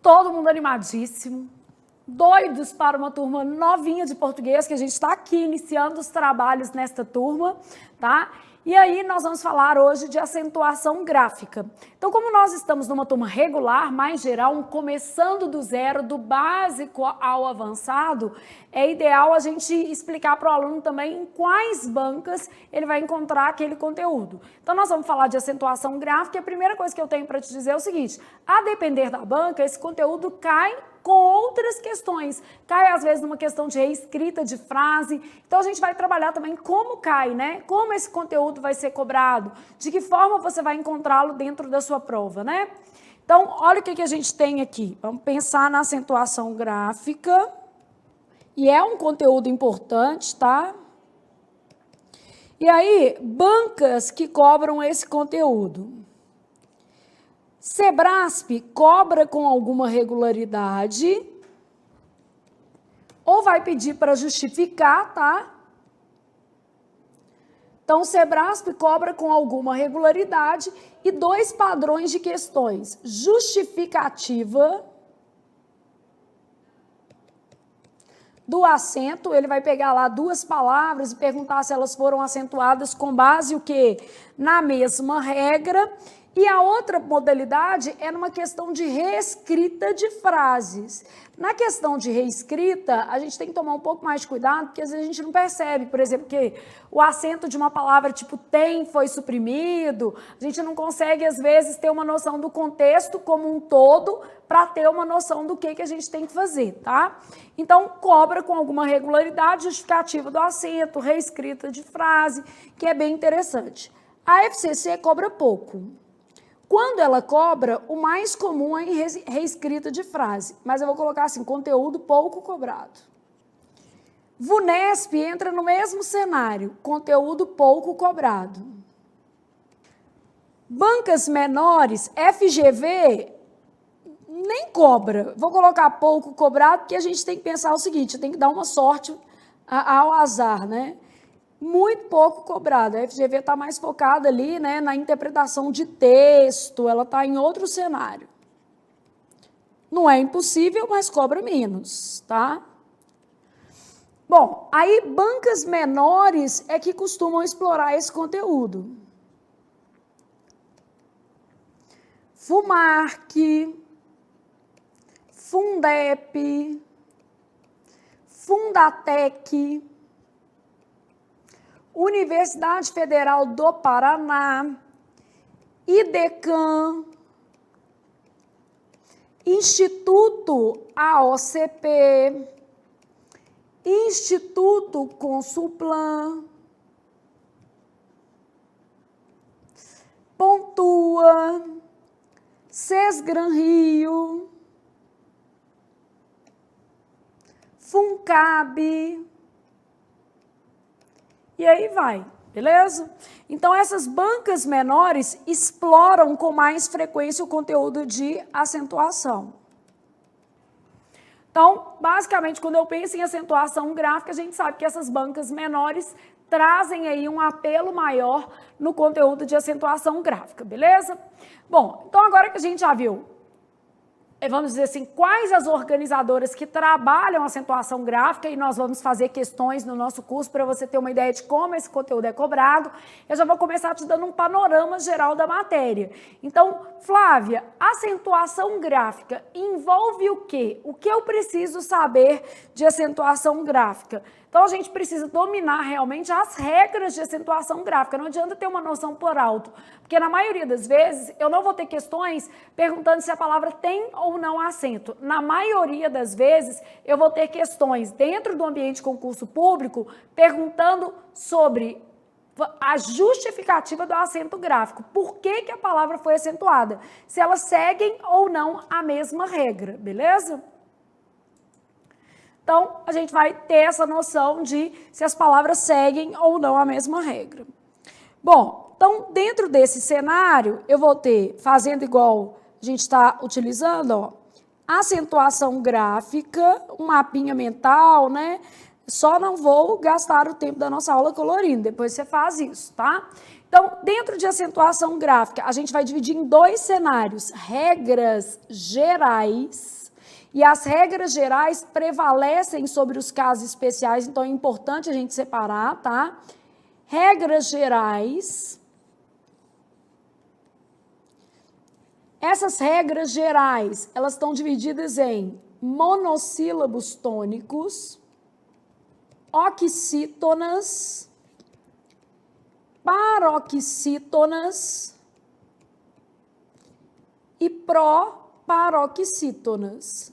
Todo mundo animadíssimo, doidos para uma turma novinha de português, que a gente está aqui iniciando os trabalhos nesta turma, tá? E aí nós vamos falar hoje de acentuação gráfica. Então, como nós estamos numa turma regular, mais geral, começando do zero, do básico ao avançado, é ideal a gente explicar para o aluno também em quais bancas ele vai encontrar aquele conteúdo. Então, nós vamos falar de acentuação gráfica e a primeira coisa que eu tenho para te dizer é o seguinte: a depender da banca, esse conteúdo cai com outras questões. Cai, às vezes, numa questão de reescrita de frase. Então, a gente vai trabalhar também como cai, né? Como esse conteúdo vai ser cobrado, de que forma você vai encontrá-lo dentro da sua prova, né? Então, olha o que a gente tem aqui. Vamos pensar na acentuação gráfica. E é um conteúdo importante, tá? E aí, bancas que cobram esse conteúdo. Sebrasp cobra com alguma regularidade ou vai pedir para justificar, tá? Então, o Sebrasp cobra com alguma regularidade e dois padrões de questões: justificativa do acento, ele vai pegar lá duas palavras e perguntar se elas foram acentuadas com base o quê? Na mesma regra. E a outra modalidade é numa questão de reescrita de frases. Na questão de reescrita, a gente tem que tomar um pouco mais de cuidado, porque às vezes a gente não percebe, por exemplo, que o acento de uma palavra tipo tem foi suprimido, a gente não consegue, às vezes, ter uma noção do contexto como um todo para ter uma noção do que a gente tem que fazer, tá? Então, cobra com alguma regularidade, justificativa do acento, reescrita de frase, que é bem interessante. A FCC cobra pouco. Quando ela cobra, o mais comum é em reescrita de frase, mas eu vou colocar assim, conteúdo pouco cobrado. VUNESP entra no mesmo cenário, conteúdo pouco cobrado. Bancas menores, FGV, nem cobra. Vou colocar pouco cobrado, porque a gente tem que pensar o seguinte, tem que dar uma sorte ao azar, né? Muito pouco cobrado. A FGV está mais focada ali, né, na interpretação de texto, ela está em outro cenário. Não é impossível, mas cobra menos, tá? Bom, aí bancas menores é que costumam explorar esse conteúdo. FUMARC, Fundep, Fundatec, Universidade Federal do Paraná, IDECAM, Instituto AOCP, Instituto Consulplan, Pontua, Sesgran Rio, FUNCAB, e aí vai, beleza? Então, essas bancas menores exploram com mais frequência o conteúdo de acentuação. Então, basicamente, quando eu penso em acentuação gráfica, a gente sabe que essas bancas menores trazem aí um apelo maior no conteúdo de acentuação gráfica, beleza? Bom, então agora que a gente já viu, vamos dizer assim, quais as organizadoras que trabalham acentuação gráfica, e nós vamos fazer questões no nosso curso para você ter uma ideia de como esse conteúdo é cobrado, eu já vou começar te dando um panorama geral da matéria. Então, Flávia, acentuação gráfica envolve o quê? O que eu preciso saber de acentuação gráfica? Então, a gente precisa dominar realmente as regras de acentuação gráfica. Não adianta ter uma noção por alto, porque na maioria das vezes eu não vou ter questões perguntando se a palavra tem ou não acento. Na maioria das vezes eu vou ter questões dentro do ambiente de concurso público perguntando sobre a justificativa do acento gráfico. Por que a palavra foi acentuada? Se elas seguem ou não a mesma regra, beleza? Então, a gente vai ter essa noção de se as palavras seguem ou não a mesma regra. Bom, então, dentro desse cenário, eu vou ter, fazendo igual a gente está utilizando, ó, acentuação gráfica, um mapinha mental, né? Só não vou gastar o tempo da nossa aula colorindo, depois você faz isso, tá? Então, dentro de acentuação gráfica, a gente vai dividir em 2 cenários, regras gerais, e as regras gerais prevalecem sobre os casos especiais, então é importante a gente separar, tá? Regras gerais. Essas regras gerais, elas estão divididas em monossílabos tônicos, oxítonas, paroxítonas e proparoxítonas.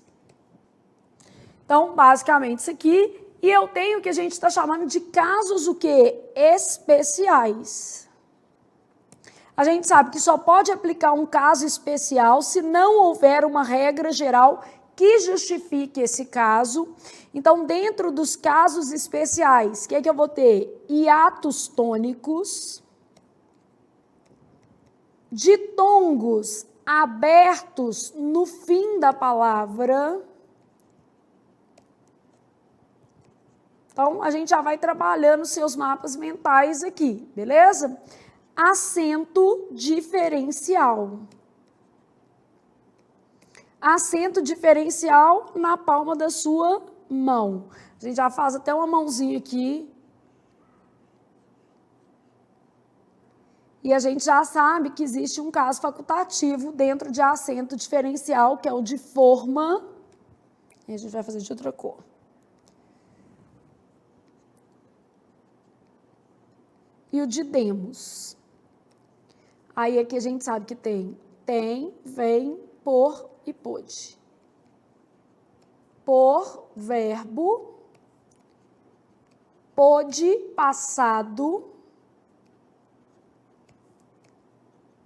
Então, basicamente isso aqui. E eu tenho o que a gente está chamando de casos o quê? Especiais. A gente sabe que só pode aplicar um caso especial se não houver uma regra geral que justifique esse caso. Então, dentro dos casos especiais, o que é que eu vou ter? Hiatos tônicos, ditongos abertos no fim da palavra. Então, a gente já vai trabalhando seus mapas mentais aqui, beleza? Acento diferencial. Acento diferencial na palma da sua mão. A gente já faz até uma mãozinha aqui. E a gente já sabe que existe um caso facultativo dentro de acento diferencial, que é o de forma. E a gente vai fazer de outra cor. E o de demos. Aí aqui a gente sabe que tem, vem, por e pôde. Por, verbo. Pôde, passado.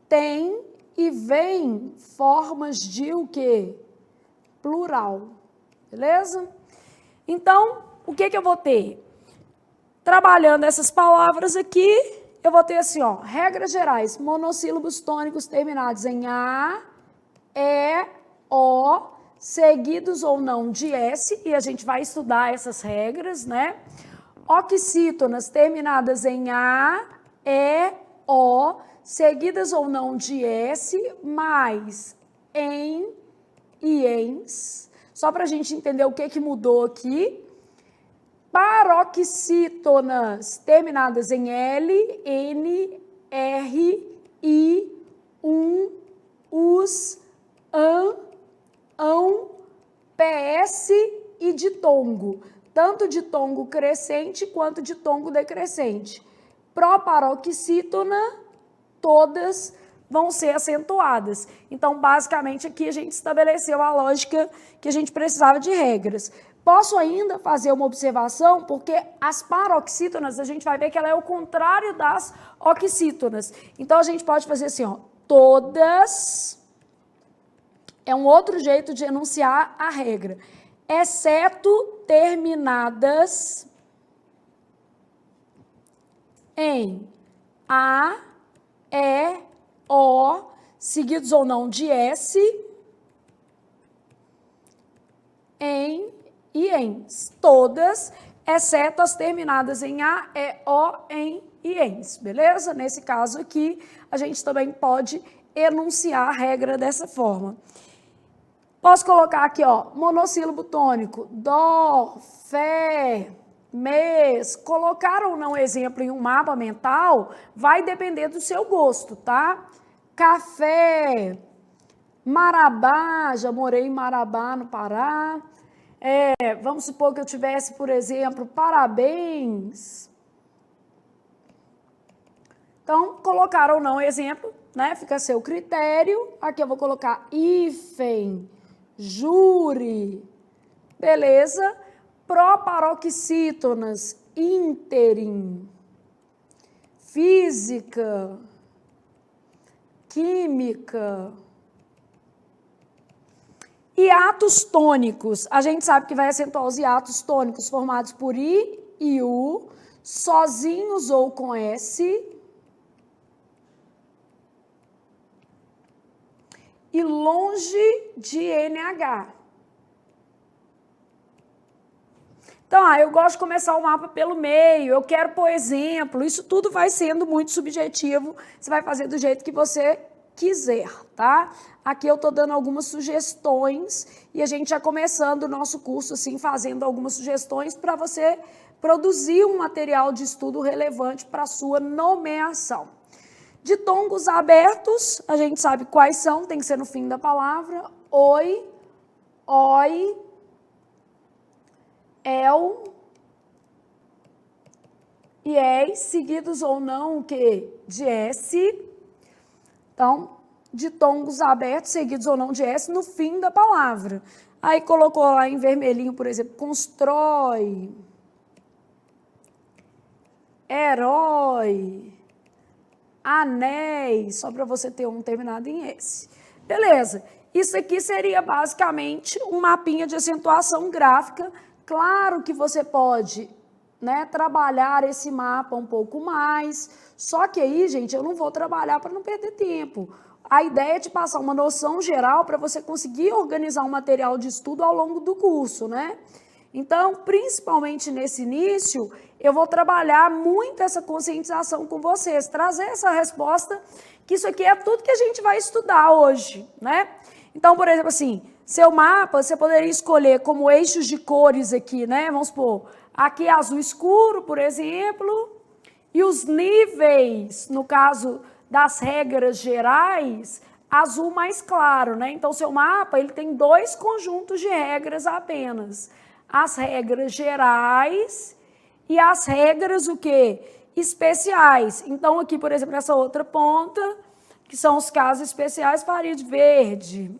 Tem e vem formas de o quê? Plural. Beleza? Então, o que que eu vou ter? Trabalhando essas palavras aqui, eu vou ter assim, ó, regras gerais, monossílabos tônicos terminados em A, E, O, seguidos ou não de S, e a gente vai estudar essas regras, né? Oxítonas terminadas em A, E, O, seguidas ou não de S, mais em e ens. Só para a gente entender o que mudou aqui. Paroxítonas terminadas em L, N, R, I, us, ão, PS e ditongo. Tanto ditongo crescente quanto ditongo decrescente. Proparoxítona, todas vão ser acentuadas. Então, basicamente, aqui a gente estabeleceu a lógica que a gente precisava de regras. Posso ainda fazer uma observação, porque as paroxítonas, a gente vai ver que ela é o contrário das oxítonas. Então, a gente pode fazer assim, ó, todas, é um outro jeito de enunciar a regra, exceto terminadas em A, E, O, seguidos ou não de S, em e ens. Todas, exceto as terminadas em A, E, O, em e ens. Beleza? Nesse caso aqui, a gente também pode enunciar a regra dessa forma. Posso colocar aqui, ó, monossílabo tônico, dó, fé, mês. Colocar ou não exemplo em um mapa mental vai depender do seu gosto, tá? Café, Marabá, já morei em Marabá, no Pará. Vamos supor que eu tivesse, por exemplo, parabéns. Então, colocar ou não exemplo, né? Fica a seu critério. Aqui eu vou colocar hífen, júri, beleza? Proparoxítonas, ínterim, física, química. Hiatos tônicos, a gente sabe que vai acentuar os hiatos tônicos formados por I e U, sozinhos ou com S, e longe de NH. Então, eu gosto de começar o mapa pelo meio, eu quero pôr exemplo, isso tudo vai sendo muito subjetivo, você vai fazer do jeito que você quiser, tá? Aqui eu estou dando algumas sugestões e a gente já começando o nosso curso, assim, fazendo algumas sugestões para você produzir um material de estudo relevante para a sua nomeação. Ditongos abertos, a gente sabe quais são, tem que ser no fim da palavra. Oi, oi, el e es, seguidos ou não o quê? De S. Então, ditongos abertos, seguidos ou não de S, no fim da palavra. Aí colocou lá em vermelhinho, por exemplo, constrói, herói, anéis, só para você ter um terminado em S. Beleza, isso aqui seria basicamente um mapinha de acentuação gráfica. Claro que você pode, né, trabalhar esse mapa um pouco mais, só que aí, gente, eu não vou trabalhar para não perder tempo. A ideia é te passar uma noção geral para você conseguir organizar um material de estudo ao longo do curso, né? Então, principalmente nesse início, eu vou trabalhar muito essa conscientização com vocês, trazer essa resposta, que isso aqui é tudo que a gente vai estudar hoje, né? Então, por exemplo, assim, seu mapa, você poderia escolher como eixos de cores aqui, né? Vamos supor, aqui é azul escuro, por exemplo, e os níveis, no caso das regras gerais, azul mais claro, né? Então, seu mapa, ele tem 2 conjuntos de regras apenas. As regras gerais e as regras, o quê? Especiais. Então, aqui, por exemplo, nessa outra ponta, que são os casos especiais, faria de verde.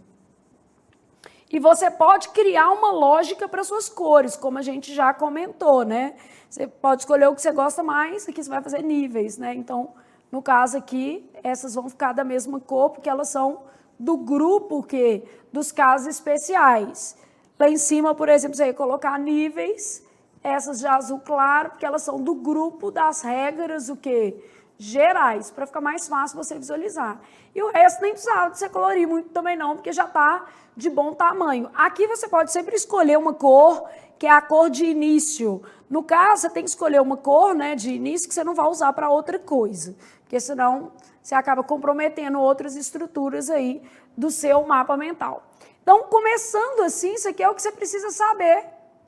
E você pode criar uma lógica para suas cores, como a gente já comentou, né? Você pode escolher o que você gosta mais, aqui você vai fazer níveis, né? Então, no caso aqui, essas vão ficar da mesma cor, porque elas são do grupo que dos casos especiais. Lá em cima, por exemplo, você ia colocar níveis, essas de azul claro, porque elas são do grupo das regras, o quê? Gerais, para ficar mais fácil você visualizar. E o resto nem precisava de você colorir muito também não, porque já está de bom tamanho. Aqui você pode sempre escolher uma cor, que é a cor de início. No caso, você tem que escolher uma cor, né, de início que você não vai usar para outra coisa, porque senão você acaba comprometendo outras estruturas aí do seu mapa mental. Então, começando assim, isso aqui é o que você precisa saber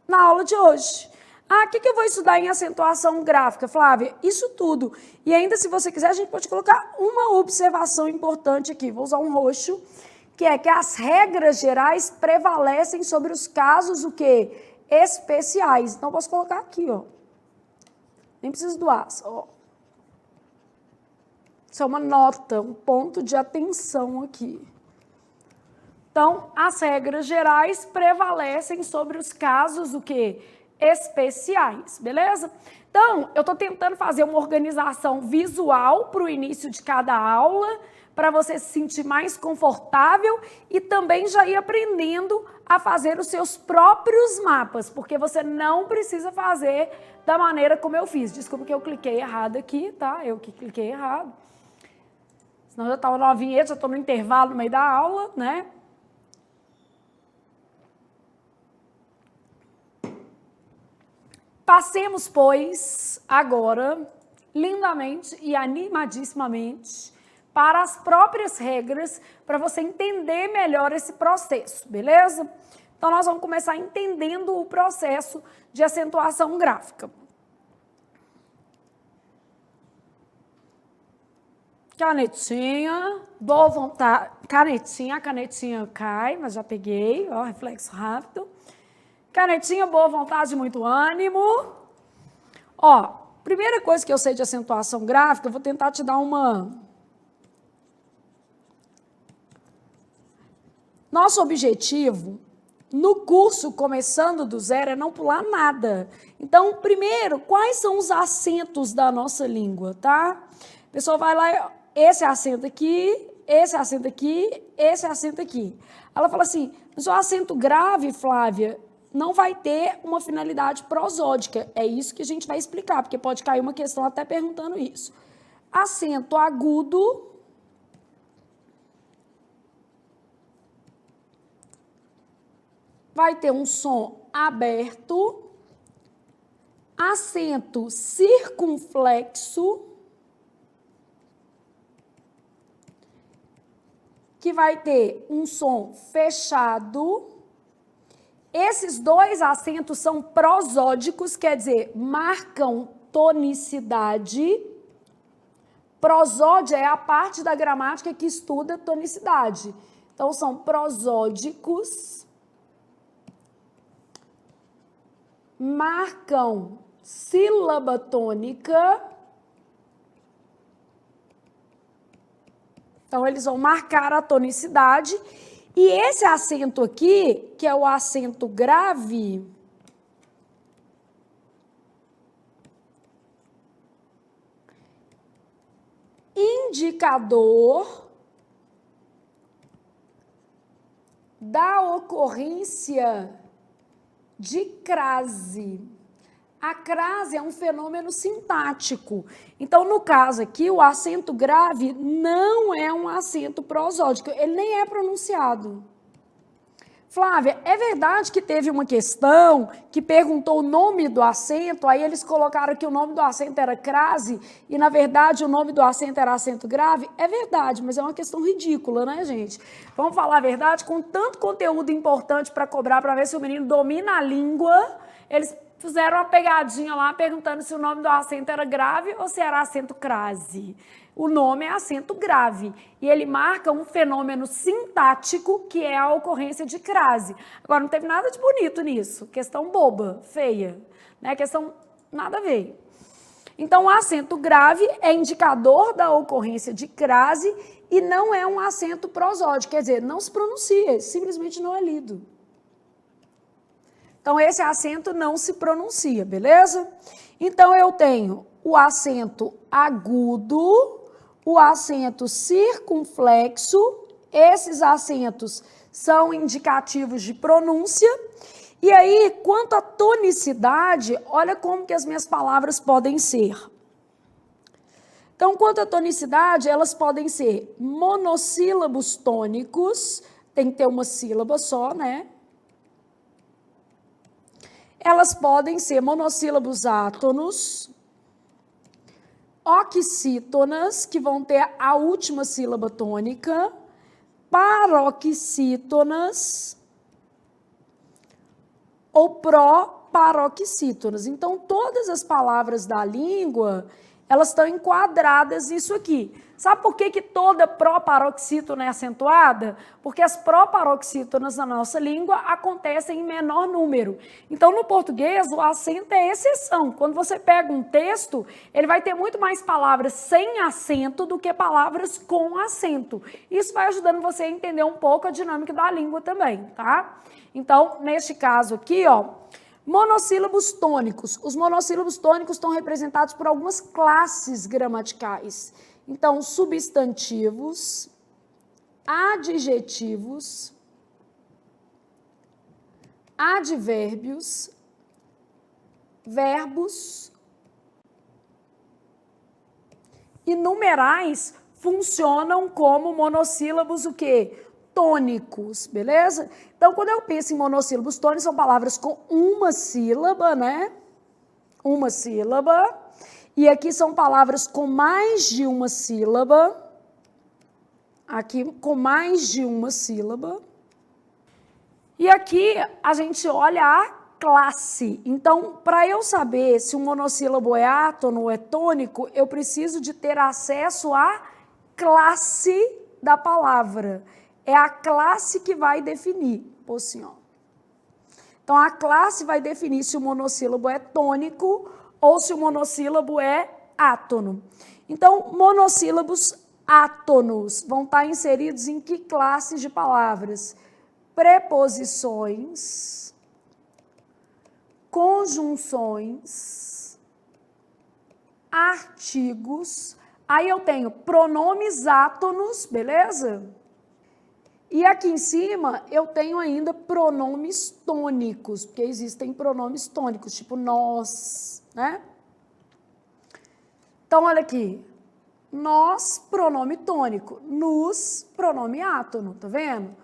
na aula de hoje. O que eu vou estudar em acentuação gráfica, Flávia? Isso tudo. E ainda, se você quiser, a gente pode colocar uma observação importante aqui. Vou usar um roxo, que é que as regras gerais prevalecem sobre os casos, o quê? Especiais. Então, posso colocar aqui, ó. Nem preciso do aço, ó. Isso é uma nota, um ponto de atenção aqui. Então, as regras gerais prevalecem sobre os casos, o quê? Especiais, beleza? Então, eu estou tentando fazer uma organização visual para o início de cada aula, para você se sentir mais confortável e também já ir aprendendo a fazer os seus próprios mapas, porque você não precisa fazer da maneira como eu fiz. Desculpa que eu cliquei errado aqui, tá? Eu que cliquei errado. Senão eu já estava na vinheta, já estou no intervalo no meio da aula, né? Passemos, pois, agora, lindamente e animadissimamente, para as próprias regras, para você entender melhor esse processo, beleza? Então, nós vamos começar entendendo o processo de acentuação gráfica. Canetinha, boa vontade, canetinha, a canetinha cai, mas já peguei, ó, reflexo rápido. Canetinha, boa vontade, muito ânimo. Ó, primeira coisa que eu sei de acentuação gráfica, eu vou tentar te dar uma... Nosso objetivo, no curso Começando do Zero, é não pular nada. Então, primeiro, quais são os acentos da nossa língua, tá? A pessoa vai lá, esse acento aqui, esse acento aqui, esse acento aqui. Ela fala assim, mas o acento grave, Flávia, não vai ter uma finalidade prosódica. É isso que a gente vai explicar, porque pode cair uma questão até perguntando isso. Acento agudo vai ter um som aberto acento circunflexo, que vai ter um som fechado. Esses dois acentos são prosódicos, quer dizer, marcam tonicidade. Prosódia é a parte da gramática que estuda tonicidade. Então, são prosódicos, marcam sílaba tônica. Então, eles vão marcar a tonicidade. E esse acento aqui, que é o acento grave, indicador da ocorrência de crase. A crase é um fenômeno sintático. Então, no caso aqui, o acento grave não é um acento prosódico, ele nem é pronunciado. Flávia, é verdade que teve uma questão que perguntou o nome do acento, aí eles colocaram que o nome do acento era crase e, na verdade, o nome do acento era acento grave? É verdade, mas é uma questão ridícula, né, gente? Vamos falar a verdade, com tanto conteúdo importante para cobrar, para ver se o menino domina a língua, eles fizeram uma pegadinha lá perguntando se o nome do acento era grave ou se era acento crase. O nome é acento grave e ele marca um fenômeno sintático que é a ocorrência de crase. Agora, não teve nada de bonito nisso, questão boba, feia, né? Questão nada a ver. Então, o acento grave é indicador da ocorrência de crase e não é um acento prosódico, quer dizer, não se pronuncia, simplesmente não é lido. Então, esse acento não se pronuncia, beleza? Então, eu tenho o acento agudo, o acento circunflexo, esses acentos são indicativos de pronúncia. E aí, quanto à tonicidade, olha como que as minhas palavras podem ser. Então, quanto à tonicidade, elas podem ser monossílabos tônicos, tem que ter uma sílaba só, né? Elas podem ser monossílabos átonos, oxítonas, que vão ter a última sílaba tônica, paroxítonas ou proparoxítonas. Então, todas as palavras da língua, elas estão enquadradas nisso aqui. Sabe por que toda proparoxítona é acentuada? Porque as proparoxítonas na nossa língua acontecem em menor número. Então, no português, o acento é exceção. Quando você pega um texto, ele vai ter muito mais palavras sem acento do que palavras com acento. Isso vai ajudando você a entender um pouco a dinâmica da língua também, tá? Então, neste caso aqui, ó, monossílabos tônicos. Os monossílabos tônicos estão representados por algumas classes gramaticais. Então, substantivos, adjetivos, advérbios, verbos e numerais funcionam como monossílabos o quê? Tônicos, beleza? Então, quando eu penso em monossílabos tônicos, são palavras com uma sílaba, né? Uma sílaba. E aqui são palavras com mais de uma sílaba. Aqui com mais de uma sílaba. E aqui a gente olha a classe. Então, para eu saber se um monossílabo é átono ou é tônico, eu preciso de ter acesso à classe da palavra. É a classe que vai definir. Pô, assim, ó. Então, a classe vai definir se o monossílabo é tônico ou se o monossílabo é átono. Então, monossílabos átonos vão estar inseridos em que classes de palavras? Preposições, conjunções, artigos. Aí eu tenho pronomes átonos, beleza? E aqui em cima eu tenho ainda pronomes tônicos, porque existem pronomes tônicos, tipo nós, né? Então, olha aqui. Nós, pronome tônico. Nos, pronome átono, tá vendo?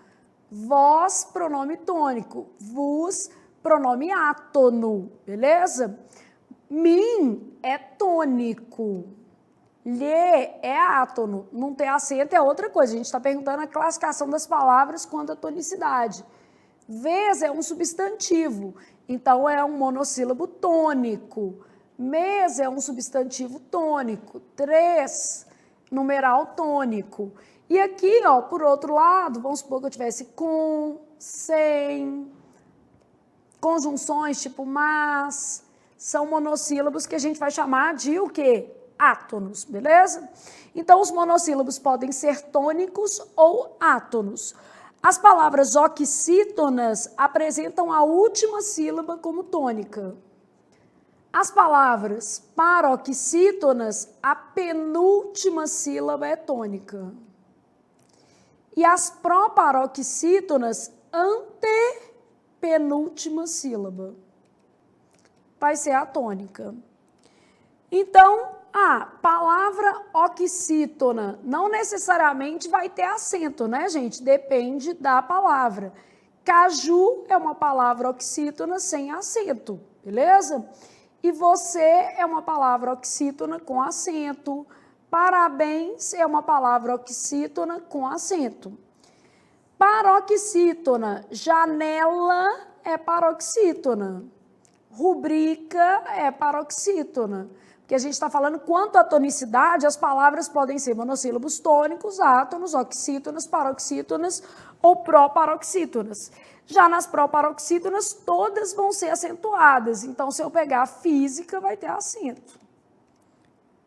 Vós, pronome tônico. Vos, pronome átono, beleza? Mim é tônico. Lhe é átono. Não ter acento é outra coisa. A gente está perguntando a classificação das palavras quanto à tonicidade. Vez é um substantivo. Então, é um monossílabo tônico. Mês é um substantivo tônico. 3, numeral tônico. E aqui, ó, por outro lado, vamos supor que eu tivesse com, sem, conjunções tipo mas, são monossílabos que a gente vai chamar de o quê? Átonos, beleza? Então, os monossílabos podem ser tônicos ou átonos. As palavras oxítonas apresentam a última sílaba como tônica. As palavras paroxítonas, a penúltima sílaba é tônica. E as proparoxítonas, antepenúltima sílaba vai ser a tônica. Então, a palavra oxítona não necessariamente vai ter acento, né, gente? Depende da palavra. Caju é uma palavra oxítona sem acento, beleza? E você é uma palavra oxítona com acento. Parabéns é uma palavra oxítona com acento. Paroxítona, janela é paroxítona. Rubrica é paroxítona. Porque a gente está falando quanto à tonicidade, as palavras podem ser monossílabos tônicos, átonos, oxítonas, paroxítonas ou proparoxítonas. Já nas proparoxítonas, todas vão ser acentuadas. Então, se eu pegar a física, vai ter acento.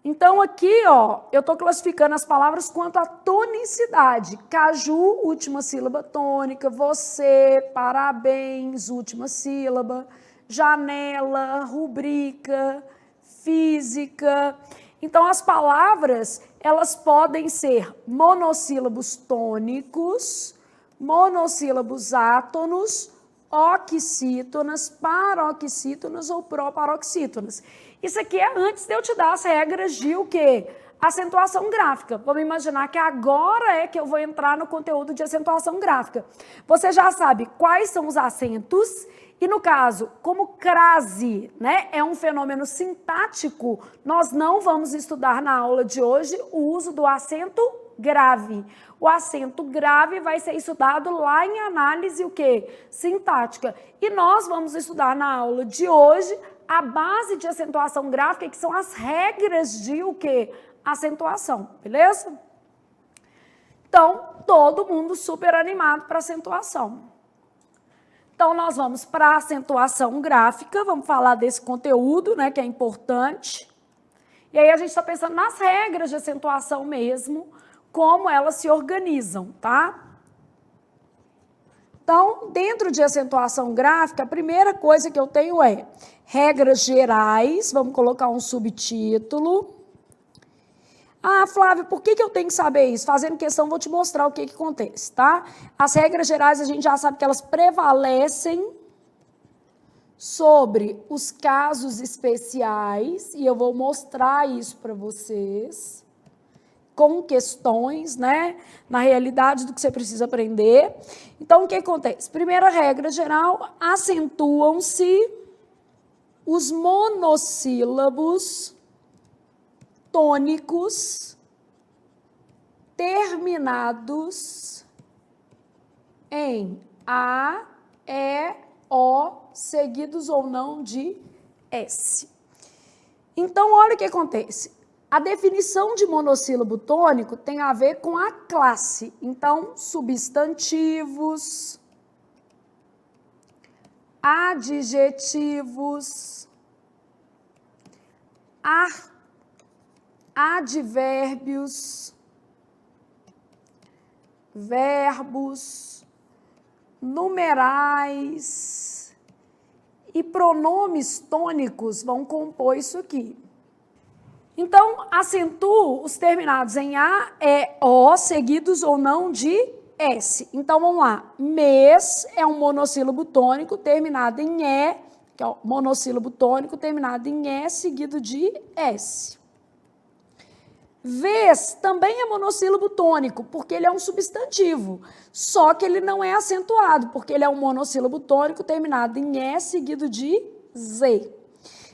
Então, aqui, ó, eu estou classificando as palavras quanto à tonicidade. Caju, última sílaba tônica. Você, parabéns, última sílaba. Janela, rubrica, física. Então, as palavras, elas podem ser monossílabos tônicos, monossílabos átonos, oxítonas, paroxítonas ou proparoxítonas. Isso aqui é antes de eu te dar as regras de o quê? Acentuação gráfica. Vamos imaginar que agora é que eu vou entrar no conteúdo de acentuação gráfica. Você já sabe quais são os acentos e, no caso, como crase, né, é um fenômeno sintático, nós não vamos estudar na aula de hoje o uso do acento grave. O acento grave vai ser estudado lá em análise o quê? Sintática. E nós vamos estudar na aula de hoje a base de acentuação gráfica, que são as regras de o quê? Acentuação, beleza? Então, todo mundo super animado para acentuação. Então, nós vamos para a acentuação gráfica, vamos falar desse conteúdo, né, que é importante. E aí a gente está pensando nas regras de acentuação mesmo, como elas se organizam, tá? Então, dentro de acentuação gráfica, a primeira coisa que eu tenho é regras gerais, vamos colocar um subtítulo. Ah, Flávia, por que eu tenho que saber isso? Fazendo questão, vou te mostrar o que acontece, tá? As regras gerais, a gente já sabe que elas prevalecem sobre os casos especiais, e eu vou mostrar isso para vocês, com questões, né? Na realidade do que você precisa aprender. Então, o que acontece? Primeira regra geral, acentuam-se os monossílabos tônicos terminados em A, E, O, seguidos ou não de S. Então, olha o que acontece. A definição de monossílabo tônico tem a ver com a classe. Então, substantivos, adjetivos, advérbios, verbos, numerais e pronomes tônicos vão compor isso aqui. Então, acentuo os terminados em A, E, O, seguidos ou não de S. Então, vamos lá. Mês é um monossílabo tônico terminado em E, que é o monossílabo tônico terminado em E, seguido de S. Vez também é monossílabo tônico, porque ele é um substantivo, só que ele não é acentuado, porque ele é um monossílabo tônico terminado em E, seguido de Z.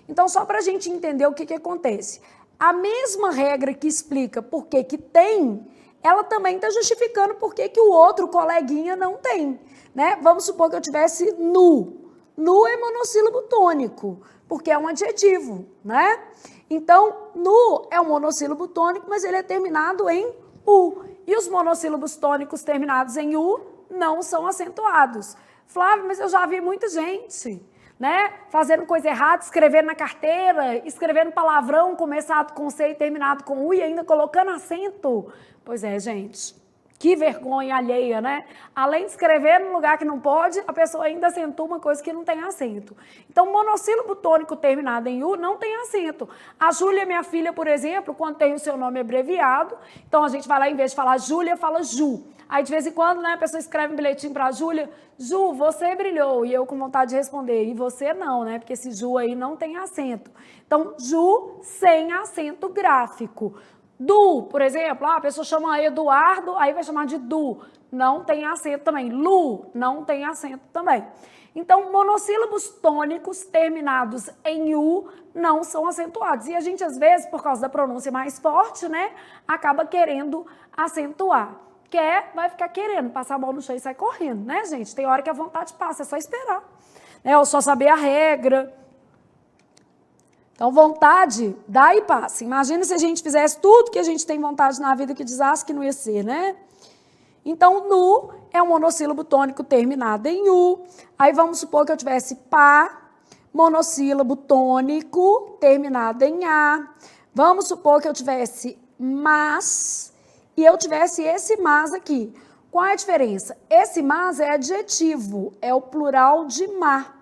Então, só para a gente entender o que acontece. A mesma regra que explica por que tem, ela também está justificando por que o outro coleguinha não tem, né? Vamos supor que eu tivesse nu. Nu é monossílabo tônico, porque é um adjetivo, né? Então, nu é um monossílabo tônico, mas ele é terminado em U. E os monossílabos tônicos terminados em U não são acentuados. Flávio, mas eu já vi muita gente, né, fazendo coisa errada, escrevendo na carteira, escrevendo palavrão começado com C e terminado com U e ainda colocando acento. Pois é, gente, que vergonha alheia, né? Além de escrever no lugar que não pode, a pessoa ainda acentua uma coisa que não tem acento. Então, monossílabo tônico terminado em U não tem acento. A Júlia, minha filha, por exemplo, quando tem o seu nome abreviado, então a gente vai lá, em vez de falar Júlia, fala Ju. Aí, de vez em quando, né, a pessoa escreve um bilhetinho para a Júlia, Ju, você brilhou, e eu com vontade de responder, e você não, né, porque esse Ju aí não tem acento. Então, Ju sem acento gráfico. Du, por exemplo, a pessoa chama Eduardo, aí vai chamar de Du, não tem acento também. Lu, não tem acento também. Então, monossílabos tônicos terminados em U não são acentuados. E a gente, às vezes, por causa da pronúncia mais forte, né, acaba querendo acentuar. Quer, vai ficar querendo, passar a mão no chão e sai correndo, né, gente? Tem hora que a vontade passa, é só esperar. Né? Ou só saber a regra. Então, vontade, dá e passa. Imagina se a gente fizesse tudo que a gente tem vontade na vida, que desastre que não ia ser, né? Então, nu é um monossílabo tônico terminado em U. Aí, vamos supor que eu tivesse pá, monossílabo tônico terminado em A. Vamos supor que eu tivesse mas e eu tivesse esse mas aqui. Qual é a diferença? Esse mas é adjetivo, é o plural de má.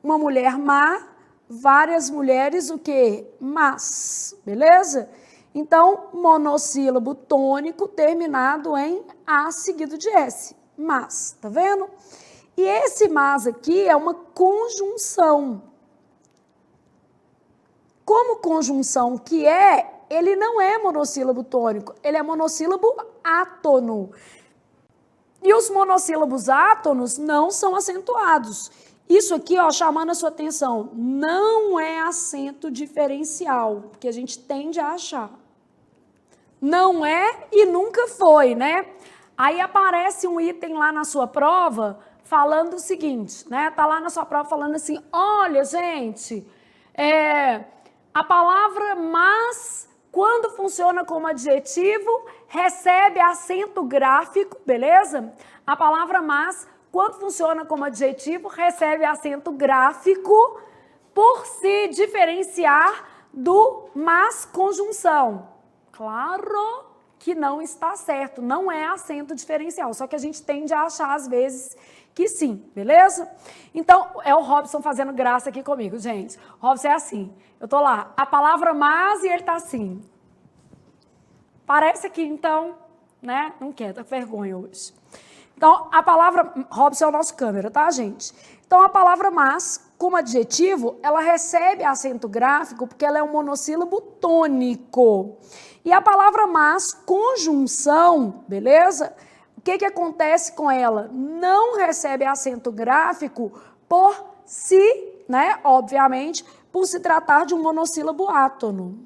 Uma mulher má, várias mulheres, o quê? Mas, beleza? Então, monossílabo tônico terminado em A seguido de S. Mas, tá vendo? E esse mas aqui é uma conjunção. Como conjunção que é, ele não é monossílabo tônico, ele é monossílabo átono. E os monossílabos átonos não são acentuados. Isso aqui, ó, chamando a sua atenção, não é acento diferencial, que a gente tende a achar. Não é e nunca foi, né? Aí aparece um item lá na sua prova falando o seguinte, né? Tá lá na sua prova falando assim, olha, gente, a palavra mas, quando funciona como adjetivo, recebe acento gráfico, beleza? A palavra mas, quando funciona como adjetivo, recebe acento gráfico por se diferenciar do mas conjunção. Claro que não está certo, não é acento diferencial, só que a gente tende a achar às vezes que sim, beleza? Então, é o Robson fazendo graça aqui comigo, gente. O Robson é assim, eu tô lá, a palavra mas e ele tá assim. Parece aqui, então, né? Não quer, tá com vergonha hoje. Então, a palavra, Robson é o nosso câmera, tá, gente? Então, a palavra mas, como adjetivo, ela recebe acento gráfico porque ela é um monossílabo tônico. E a palavra mas, conjunção, beleza? O que acontece com ela? Não recebe acento gráfico por se, né, obviamente, por se tratar de um monossílabo átono.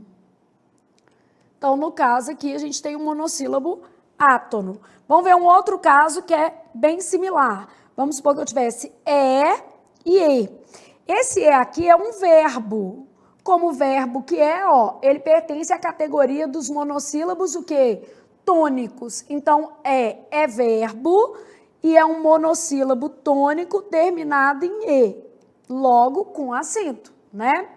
Então, no caso aqui, a gente tem um monossílabo átono. Vamos ver um outro caso que é bem similar. Vamos supor que eu tivesse e e. Esse e aqui é um verbo. Como verbo que é, ó, ele pertence à categoria dos monossílabos, o quê? Tônicos. Então, é verbo e é um monossílabo tônico terminado em e, logo com acento, né?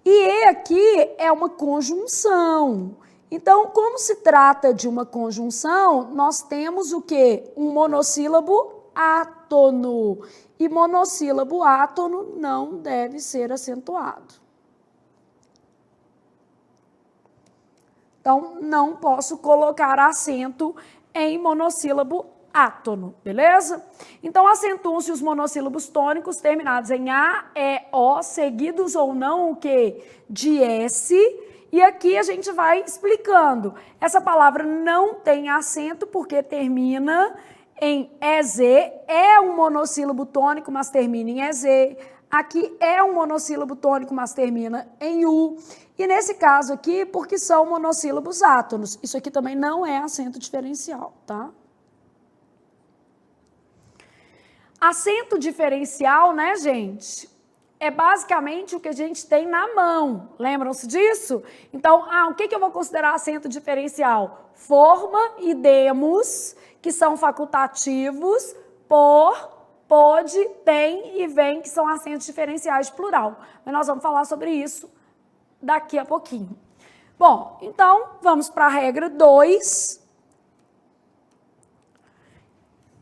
E aqui é uma conjunção. Então, como se trata de uma conjunção, nós temos o quê? Um monossílabo átono. E monossílabo átono não deve ser acentuado. Então, não posso colocar acento em monossílabo átono, beleza? Então, acentuam-se os monossílabos tônicos terminados em A, E, O, seguidos ou não o quê? De S. E aqui a gente vai explicando. Essa palavra não tem acento porque termina em EZ, é um monossílabo tônico, mas termina em EZ. aqui é um monossílabo tônico, mas termina em U. E nesse caso aqui, porque são monossílabos átonos. Isso aqui também não é acento diferencial, tá? Acento diferencial, né, gente? É basicamente o que a gente tem na mão. Lembram-se disso? Então, o que eu vou considerar acento diferencial? Forma e demos, que são facultativos, por, pode, tem e vem, que são acentos diferenciais de plural. Mas nós vamos falar sobre isso daqui a pouquinho. Bom, então, vamos para a regra 2.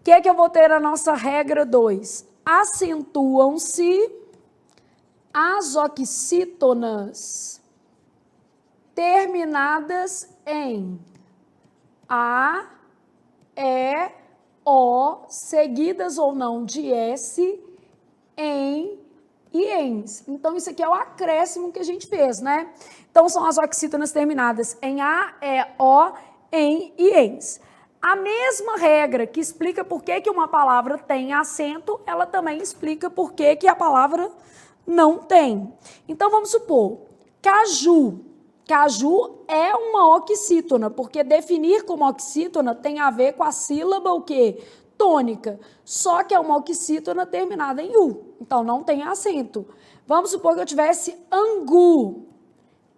O que é que eu vou ter na nossa regra 2? Acentuam-se as oxítonas terminadas em A, E, O, seguidas ou não de S, em e ens. Então, isso aqui é o acréscimo que a gente fez, né? Então, são as oxítonas terminadas em A, E, O, em e ens. A mesma regra que explica por que uma palavra tem acento, ela também explica por que a palavra não tem. Então, vamos supor, caju. Caju é uma oxítona, porque definir como oxítona tem a ver com a sílaba o quê? Tônica. Só que é uma oxítona terminada em U. Então, não tem acento. Vamos supor que eu tivesse angu.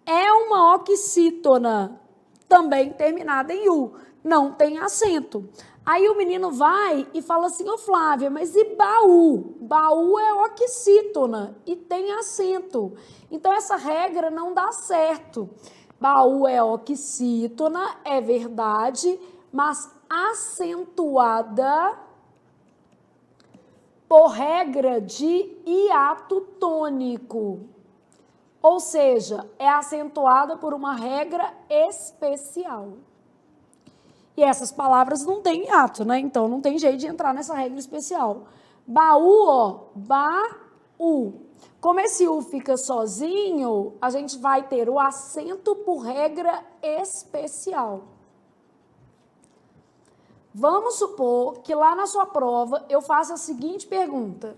É uma oxítona também terminada em U. Não tem acento. Aí o menino vai e fala assim, ô Flávia, mas e baú? Baú é oxítona e tem acento. Então, essa regra não dá certo. Baú é oxítona, é verdade, mas acentuada por regra de hiato tônico. Ou seja, é acentuada por uma regra especial. E essas palavras não têm hiato, né? Então, não tem jeito de entrar nessa regra especial. Baú, ó, baú. Como esse U fica sozinho, a gente vai ter o acento por regra especial. Vamos supor que lá na sua prova eu faça a seguinte pergunta.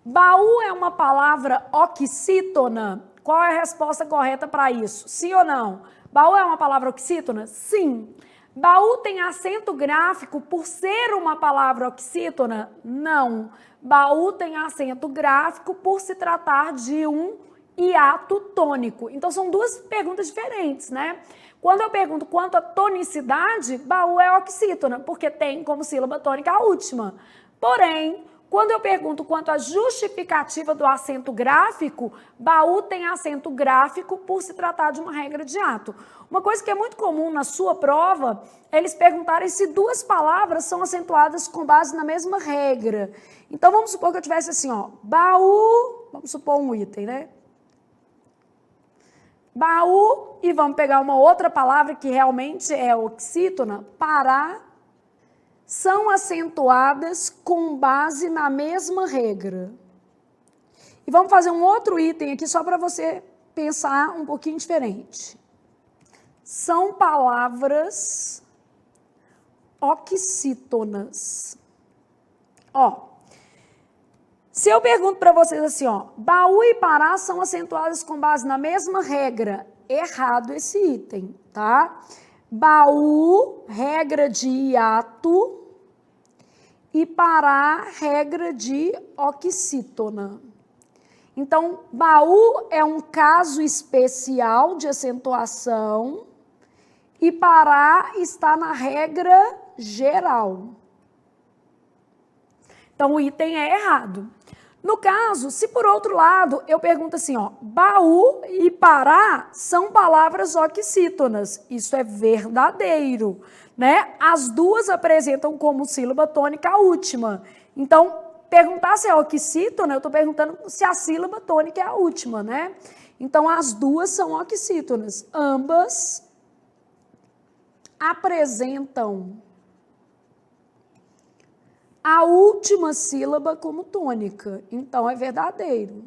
Baú é uma palavra oxítona? Qual é a resposta correta para isso? Sim ou não? Baú é uma palavra oxítona? Sim. Baú tem acento gráfico por ser uma palavra oxítona? Não. Baú tem acento gráfico por se tratar de um hiato tônico. Então, são duas perguntas diferentes, né? Quando eu pergunto quanto à tonicidade, baú é oxítona, porque tem como sílaba tônica a última. Porém, quando eu pergunto quanto à justificativa do acento gráfico, baú tem acento gráfico por se tratar de uma regra de hiato. Uma coisa que é muito comum na sua prova é eles perguntarem se duas palavras são acentuadas com base na mesma regra. Então, vamos supor que eu tivesse assim, ó, baú, vamos supor um item, né? Baú, e vamos pegar uma outra palavra que realmente é oxítona, pará, são acentuadas com base na mesma regra. E vamos fazer um outro item aqui só para você pensar um pouquinho diferente. São palavras oxítonas. Ó, se eu pergunto para vocês assim, ó, baú e pará são acentuadas com base na mesma regra. Errado esse item, tá? Baú, regra de hiato, e pará, regra de oxítona. Então, baú é um caso especial de acentuação e pará está na regra geral. Então, o item é errado. No caso, se por outro lado, eu pergunto assim, ó, baú e pará são palavras oxítonas. Isso é verdadeiro, né? As duas apresentam como sílaba tônica a última. Então, perguntar se é oxítona, eu estou perguntando se a sílaba tônica é a última, né? Então, as duas são oxítonas. Ambas apresentam a última sílaba como tônica. Então, é verdadeiro.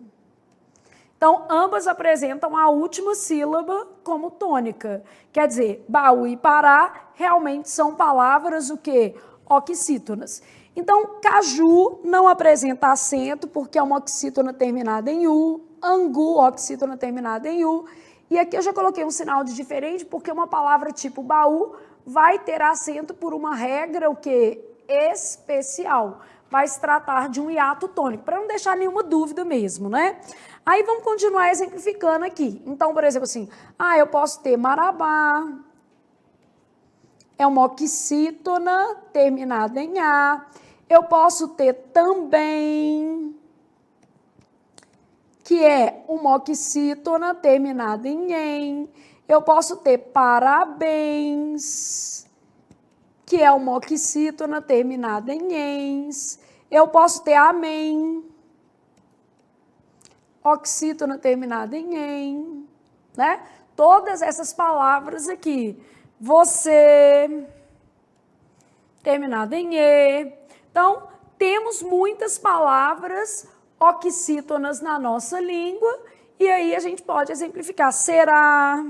Então, ambas apresentam a última sílaba como tônica. Quer dizer, baú e pará realmente são palavras o quê? Oxítonas. Então, caju não apresenta acento porque é uma oxítona terminada em U, angu, oxítona terminada em U. E aqui eu já coloquei um sinal de diferente porque uma palavra tipo baú vai ter acento por uma regra, o quê? Especial. Vai se tratar de um hiato tônico, para não deixar nenhuma dúvida mesmo, né? Aí vamos continuar exemplificando aqui. Então, por exemplo, assim, eu posso ter marabá, é uma oxítona terminada em A. Eu posso ter também, que é uma oxítona terminada em em. Eu posso ter parabéns, que é uma oxítona terminada em ens. Eu posso ter amém, oxítona terminada em em, né? Todas essas palavras aqui. Você, terminada em e. Então, temos muitas palavras oxítonas na nossa língua, e aí a gente pode exemplificar. Será,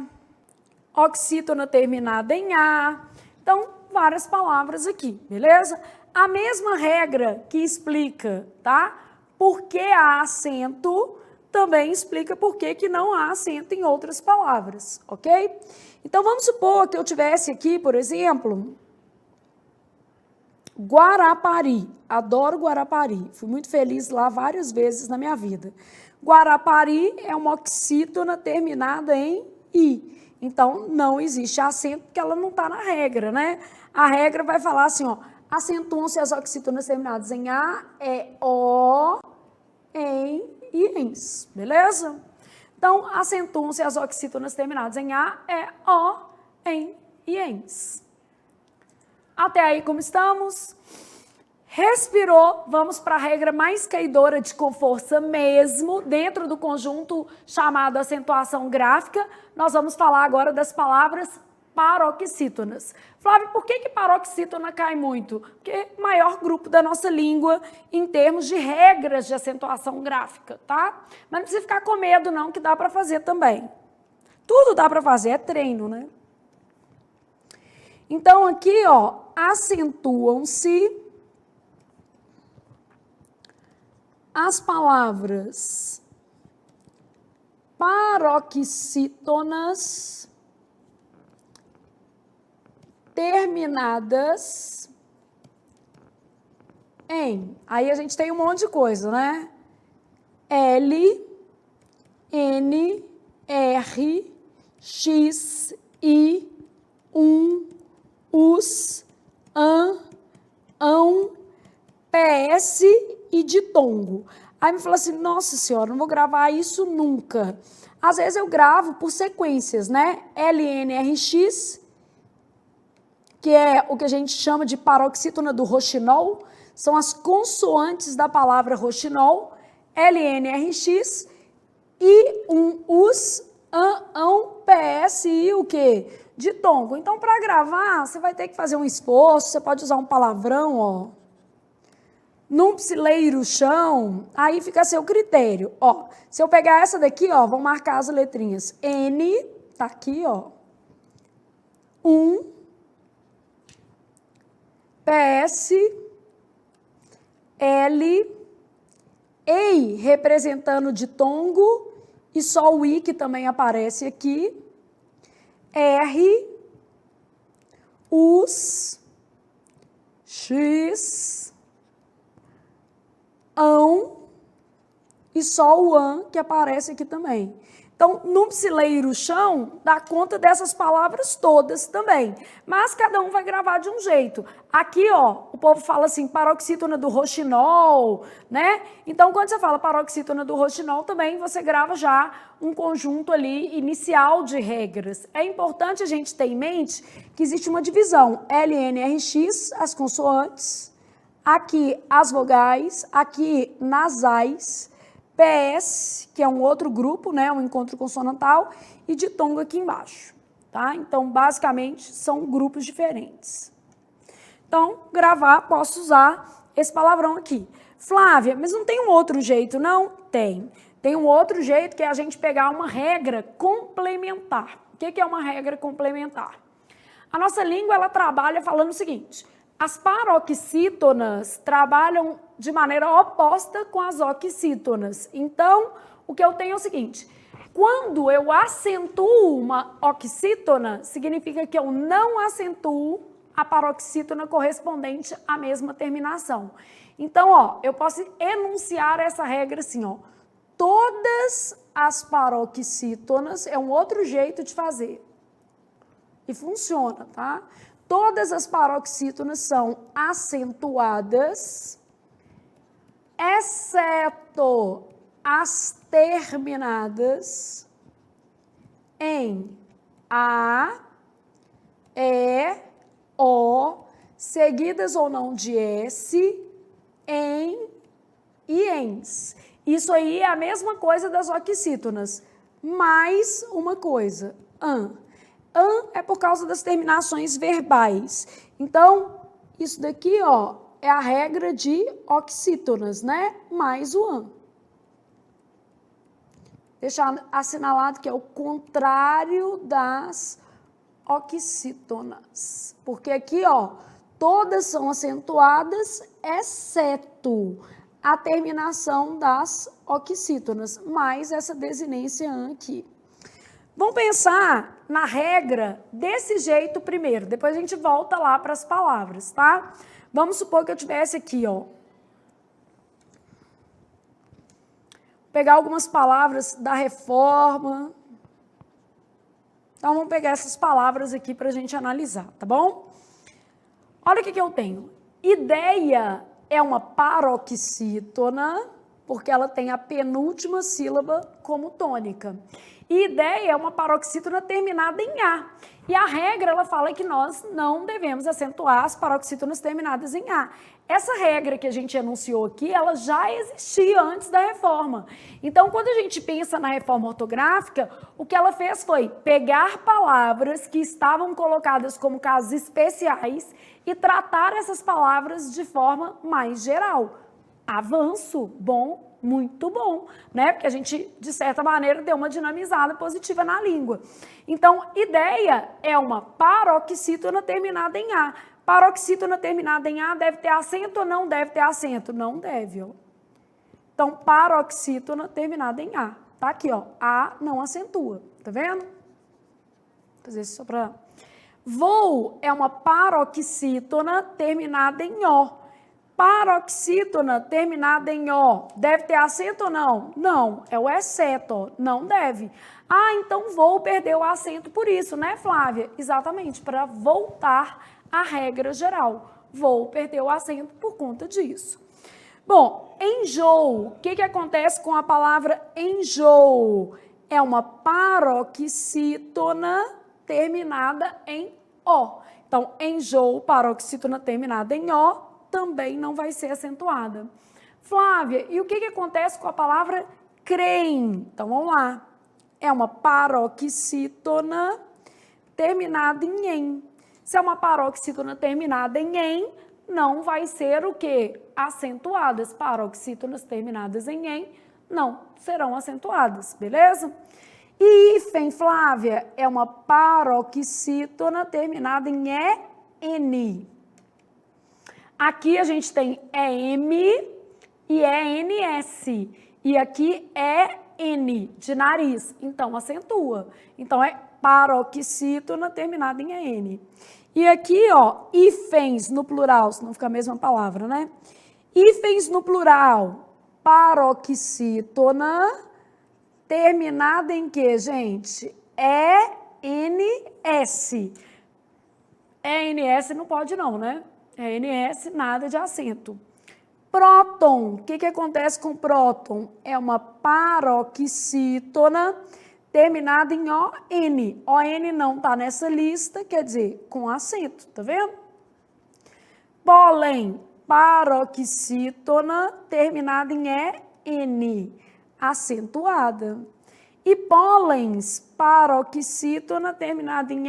oxítona terminada em a. Então, várias palavras aqui, beleza? A mesma regra que explica, tá? Por que há acento, também explica por que não há acento em outras palavras, ok? Então, vamos supor que eu tivesse aqui, por exemplo, Guarapari. Adoro Guarapari. Fui muito feliz lá várias vezes na minha vida. Guarapari é uma oxítona terminada em i. Então, não existe acento porque ela não está na regra, né? A regra vai falar assim, ó, acentuam-se as oxítonas terminadas em a, o, em e ens, beleza? Então, acentuam-se as oxítonas terminadas em a, o, em e ens. Até aí como estamos? Respirou, vamos para a regra mais caidora de com força mesmo, dentro do conjunto chamado acentuação gráfica. Nós vamos falar agora das palavras paroxítonas. Flávio, por que paroxítona cai muito? Porque é o maior grupo da nossa língua em termos de regras de acentuação gráfica, tá? Mas não precisa ficar com medo não, que dá para fazer também. Tudo dá para fazer, é treino, né? Então, aqui, ó, acentuam-se as palavras paroxítonas terminadas em. Aí a gente tem um monte de coisa, né? L, N, R, X, I, us, ão, PS e ditongo. Aí me fala assim, nossa senhora, não vou gravar isso nunca. Às vezes eu gravo por sequências, né? LNRX, que é o que a gente chama de paroxítona do roxinol, são as consoantes da palavra roxinol, LNRX, e us, ão, PS e o quê? Ditongo. Então, para gravar, você vai ter que fazer um esforço, você pode usar um palavrão, ó. Num psileiro chão, aí fica a seu critério. Ó, se eu pegar essa daqui, ó, vou marcar as letrinhas. N, tá aqui, ó. PS, L, EI, representando ditongo, e só o I, que também aparece aqui. R, us, X, ão, e só o an que aparece aqui também. Então, no psileiro chão, dá conta dessas palavras todas também. Mas cada um vai gravar de um jeito. Aqui, ó, o povo fala assim, paroxítona do roxinol, né? Então, quando você fala paroxítona do roxinol, também você grava já um conjunto ali inicial de regras. É importante a gente ter em mente que existe uma divisão. LNRX, as consoantes, aqui as vogais, aqui nasais, PS, que é um outro grupo, né, um encontro consonantal, e ditongo aqui embaixo, tá? Então, basicamente, são grupos diferentes. Então, gravar, posso usar esse palavrão aqui. Flávia, mas não tem um outro jeito, não? Tem. Tem um outro jeito que é a gente pegar uma regra complementar. O que é uma regra complementar? A nossa língua, ela trabalha falando o seguinte, As paroxítonas trabalham de maneira oposta com as oxítonas. Então, o que eu tenho é o seguinte: quando eu acentuo uma oxítona, significa que eu não acentuo a paroxítona correspondente à mesma terminação. Então, ó, eu posso enunciar essa regra assim, ó. Todas as paroxítonas, é um outro jeito de fazer. E funciona, tá? Todas as paroxítonas são acentuadas, exceto as terminadas em A, E, O, seguidas ou não de S, em e ens. Isso aí é a mesma coisa das oxítonas, mais uma coisa, an é por causa das terminações verbais. Então, isso daqui, ó, é a regra de oxítonas, né? Mais o an. Deixar assinalado que é o contrário das oxítonas. Porque aqui, ó, todas são acentuadas, exceto a terminação das oxítonas, mais essa desinência an aqui. Vamos pensar na regra desse jeito primeiro, depois a gente volta lá para as palavras, tá? Vamos supor que eu tivesse aqui, ó. Vou pegar algumas palavras da reforma. Então, vamos pegar essas palavras aqui para a gente analisar, tá bom? Olha o que eu tenho. Ideia é uma paroxítona, porque ela tem a penúltima sílaba como tônica. E ideia é uma paroxítona terminada em A. E a regra, ela fala que nós não devemos acentuar as paroxítonas terminadas em A. Essa regra que a gente enunciou aqui, ela já existia antes da reforma. Então, quando a gente pensa na reforma ortográfica, o que ela fez foi pegar palavras que estavam colocadas como casos especiais e tratar essas palavras de forma mais geral. Avanço, bom, muito bom, né? Porque a gente, de certa maneira, deu uma dinamizada positiva na língua. Então, ideia é uma paroxítona terminada em A. Paroxítona terminada em A deve ter acento ou não deve ter acento? Não deve, ó. Então, paroxítona terminada em A. Tá aqui, ó. A não acentua, tá vendo? Vou fazer isso só para... Voo é uma paroxítona terminada em O. Paroxítona terminada em O, deve ter acento ou não? Não, é o exceto, ó, não deve. Ah, então vou perder o acento por isso, né, Flávia? Exatamente, para voltar à regra geral. Vou perder o acento por conta disso. Bom, enjoo, o que acontece com a palavra enjoo? É uma paroxítona terminada em O. Então, enjoo, paroxítona terminada em O, também não vai ser acentuada. Flávia, e o que acontece com a palavra creem? Então, vamos lá. É uma paroxítona terminada em em. Se é uma paroxítona terminada em, não vai ser o quê? Acentuadas. Paroxítonas terminadas em não serão acentuadas, beleza? E hífen, Flávia, é uma paroxítona terminada em EN. Aqui a gente tem EM e ENS. E aqui é N, de nariz. Então, acentua. Então, é paroxítona terminada em EN. E aqui, ó, hífens no plural, senão fica a mesma palavra, né? Hífens no plural, paroxítona terminada em quê, gente? ENS. ENS não pode não, né? ENS, nada de acento. Próton, o que acontece com próton? É uma paroxítona terminada em ON. ON não está nessa lista, quer dizer, com acento, tá vendo? Pólen, paroxítona terminada em EN, acentuada. E pólens, paroxítona terminada em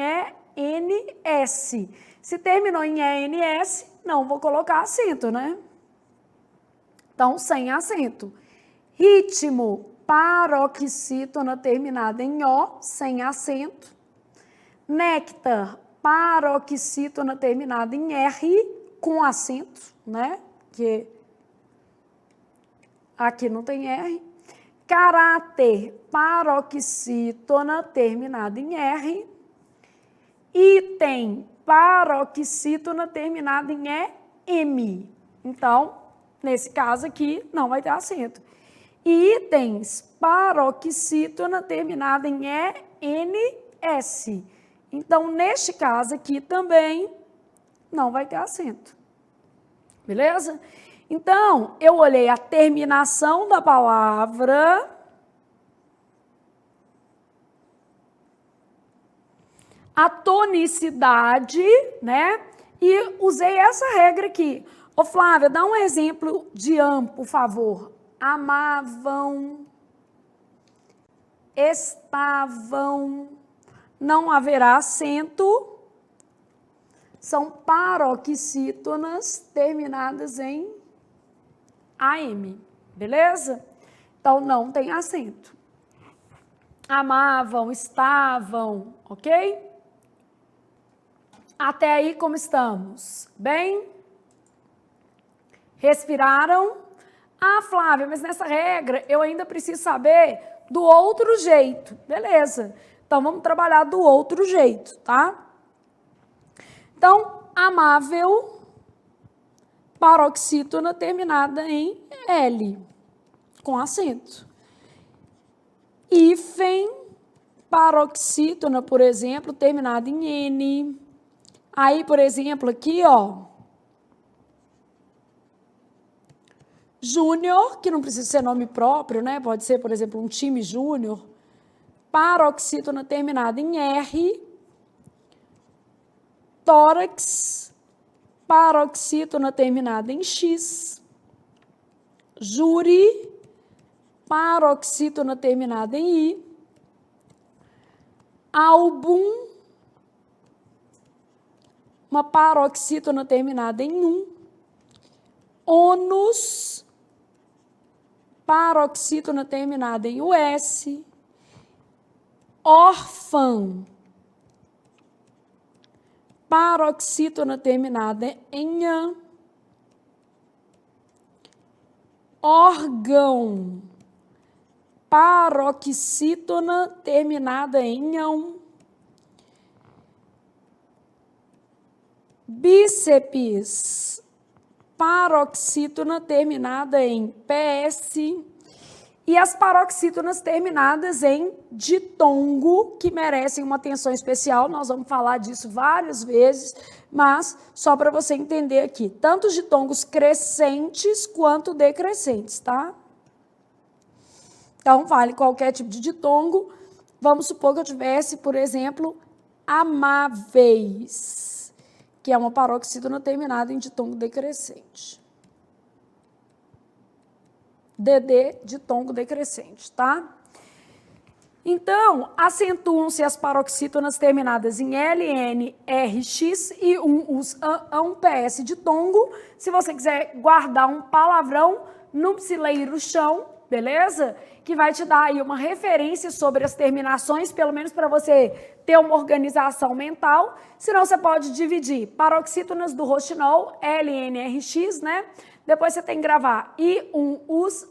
ENS. Se terminou em ENS, não vou colocar acento, né? Então, sem acento. Ritmo, paroxítona terminada em O, sem acento. Néctar, paroxítona terminada em R, com acento, né? Que aqui não tem R. Caráter paroxítona terminado em R. E tem paroxítona terminada em EM. Então, nesse caso aqui, não vai ter acento. E itens paroxítona terminada em ENS. Então, neste caso aqui também não vai ter acento. Beleza? Então, eu olhei a terminação da palavra, a tonicidade, né? E usei essa regra aqui. Ô, Flávia, dá um exemplo de am, por favor. Amavam, estavam, não haverá acento, são paroxítonas terminadas em AM, beleza? Então, não tem acento. Amavam, estavam, ok? Até aí, como estamos? Bem? Respiraram? Ah, Flávia, mas nessa regra eu ainda preciso saber do outro jeito. Beleza. Então, vamos trabalhar do outro jeito, tá? Então, amável, paroxítona terminada em L, com acento. Hífen, paroxítona, por exemplo, terminada em N. Aí, por exemplo, aqui, ó, júnior, que não precisa ser nome próprio, né? Pode ser, por exemplo, um time júnior. Paroxítona terminada em R. Tórax, paroxítona terminada em X. Júri, paroxítona terminada em I. Álbum, uma paroxítona terminada em ônus, paroxítona terminada em US. Órfã, paroxítona terminada em ã. Órgão, paroxítona terminada em ão. Bíceps, paroxítona terminada em PS. E as paroxítonas terminadas em ditongo, que merecem uma atenção especial. Nós vamos falar disso várias vezes, mas só para você entender aqui. Tanto os ditongos crescentes quanto decrescentes, tá? Então, vale qualquer tipo de ditongo. Vamos supor que eu tivesse, por exemplo, amáveis, que é uma paroxítona terminada em ditongo decrescente. DD, ditongo decrescente, tá? Então, acentuam-se as paroxítonas terminadas em LN, RX e os PS ditongo. Se você quiser guardar um palavrão, não precisa ir no chão, beleza? Que vai te dar aí uma referência sobre as terminações, pelo menos para você ter uma organização mental. Senão você pode dividir paroxítonas do roxinol, LNRX, né? Depois você tem que gravar US,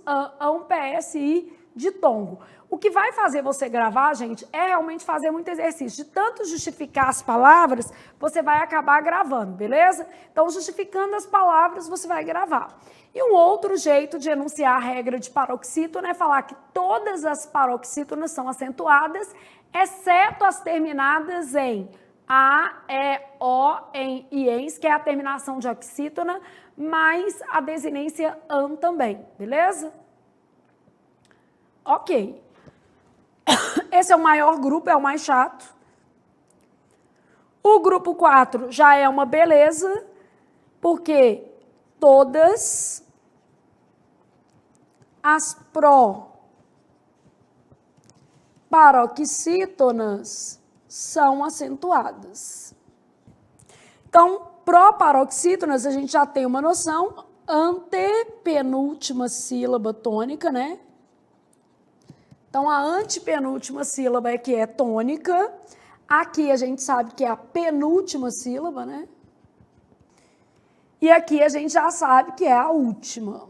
PS e ditongo. O que vai fazer você gravar, gente, é realmente fazer muito exercício. De tanto justificar as palavras, você vai acabar gravando, beleza? Então, justificando as palavras, você vai gravar. E um outro jeito de enunciar a regra de paroxítona é falar que todas as paroxítonas são acentuadas, exceto as terminadas em A, E, O, em iens, que é a terminação de oxítona, mais a desinência an também, beleza? Ok. Esse é o maior grupo, é o mais chato. O grupo 4 já é uma beleza, porque todas as paroxítonas são acentuadas. Então, proparoxítonas, a gente já tem uma noção, antepenúltima sílaba tônica, né? Então, a antepenúltima sílaba é que é tônica. Aqui a gente sabe que é a penúltima sílaba, né? E aqui a gente já sabe que é a última.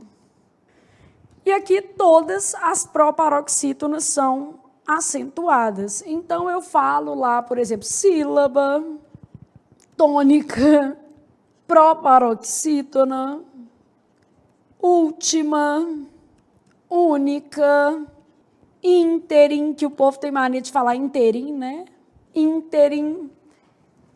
E aqui todas as proparoxítonas são acentuadas. Então, eu falo lá, por exemplo, sílaba, tônica, proparoxítona, última, única, ínterim, que o povo tem mania de falar interim, né? Ínterim.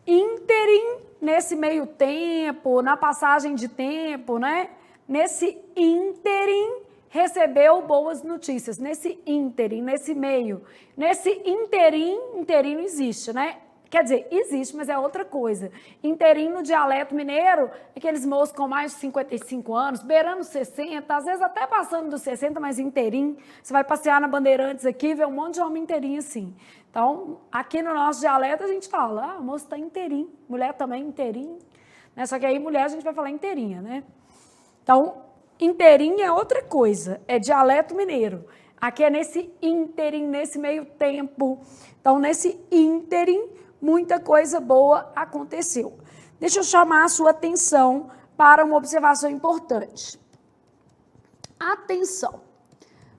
Ínterim, nesse meio tempo, na passagem de tempo, né? Nesse ínterim, recebeu boas notícias. Nesse ínterim, nesse meio. Nesse interim não existe, né? Quer dizer, existe, mas é outra coisa. Interim no dialeto mineiro, aqueles moços com mais de 55 anos, beirando 60, às vezes até passando dos 60, mas interim. Você vai passear na Bandeirantes aqui, vê um monte de homem inteirinho assim. Então, aqui no nosso dialeto a gente fala, o moço está inteirinho, mulher também inteirinho. Né? Só que aí mulher a gente vai falar inteirinha, né? Então, inteirinho é outra coisa, é dialeto mineiro. Aqui é nesse ínterim, nesse meio tempo. Então, nesse ínterim, muita coisa boa aconteceu. Deixa eu chamar a sua atenção para uma observação importante. Atenção.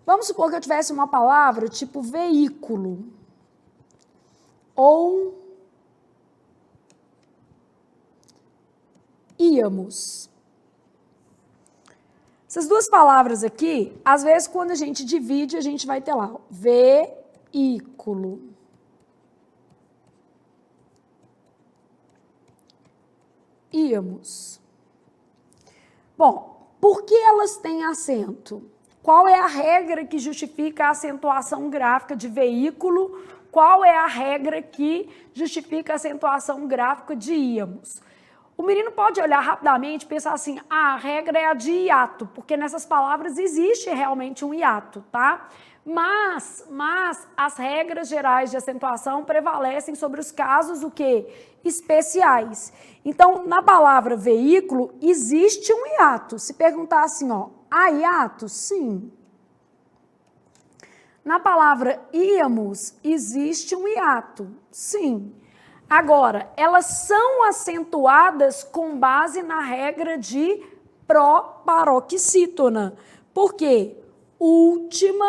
Vamos supor que eu tivesse uma palavra tipo veículo ou íamos. Essas duas palavras aqui, às vezes, quando a gente divide, a gente vai ter lá, veículo. Íamos. Bom, por que elas têm acento? Qual é a regra que justifica a acentuação gráfica de veículo? Qual é a regra que justifica a acentuação gráfica de íamos? O menino pode olhar rapidamente e pensar assim, a regra é a de hiato, porque nessas palavras existe realmente um hiato, tá? Mas as regras gerais de acentuação prevalecem sobre os casos, o quê? Especiais. Então, na palavra veículo, existe um hiato. Se perguntar assim, ó, há hiato? Sim. Na palavra íamos, existe um hiato? Sim. Agora, elas são acentuadas com base na regra de proparoxítona. Por quê? Última,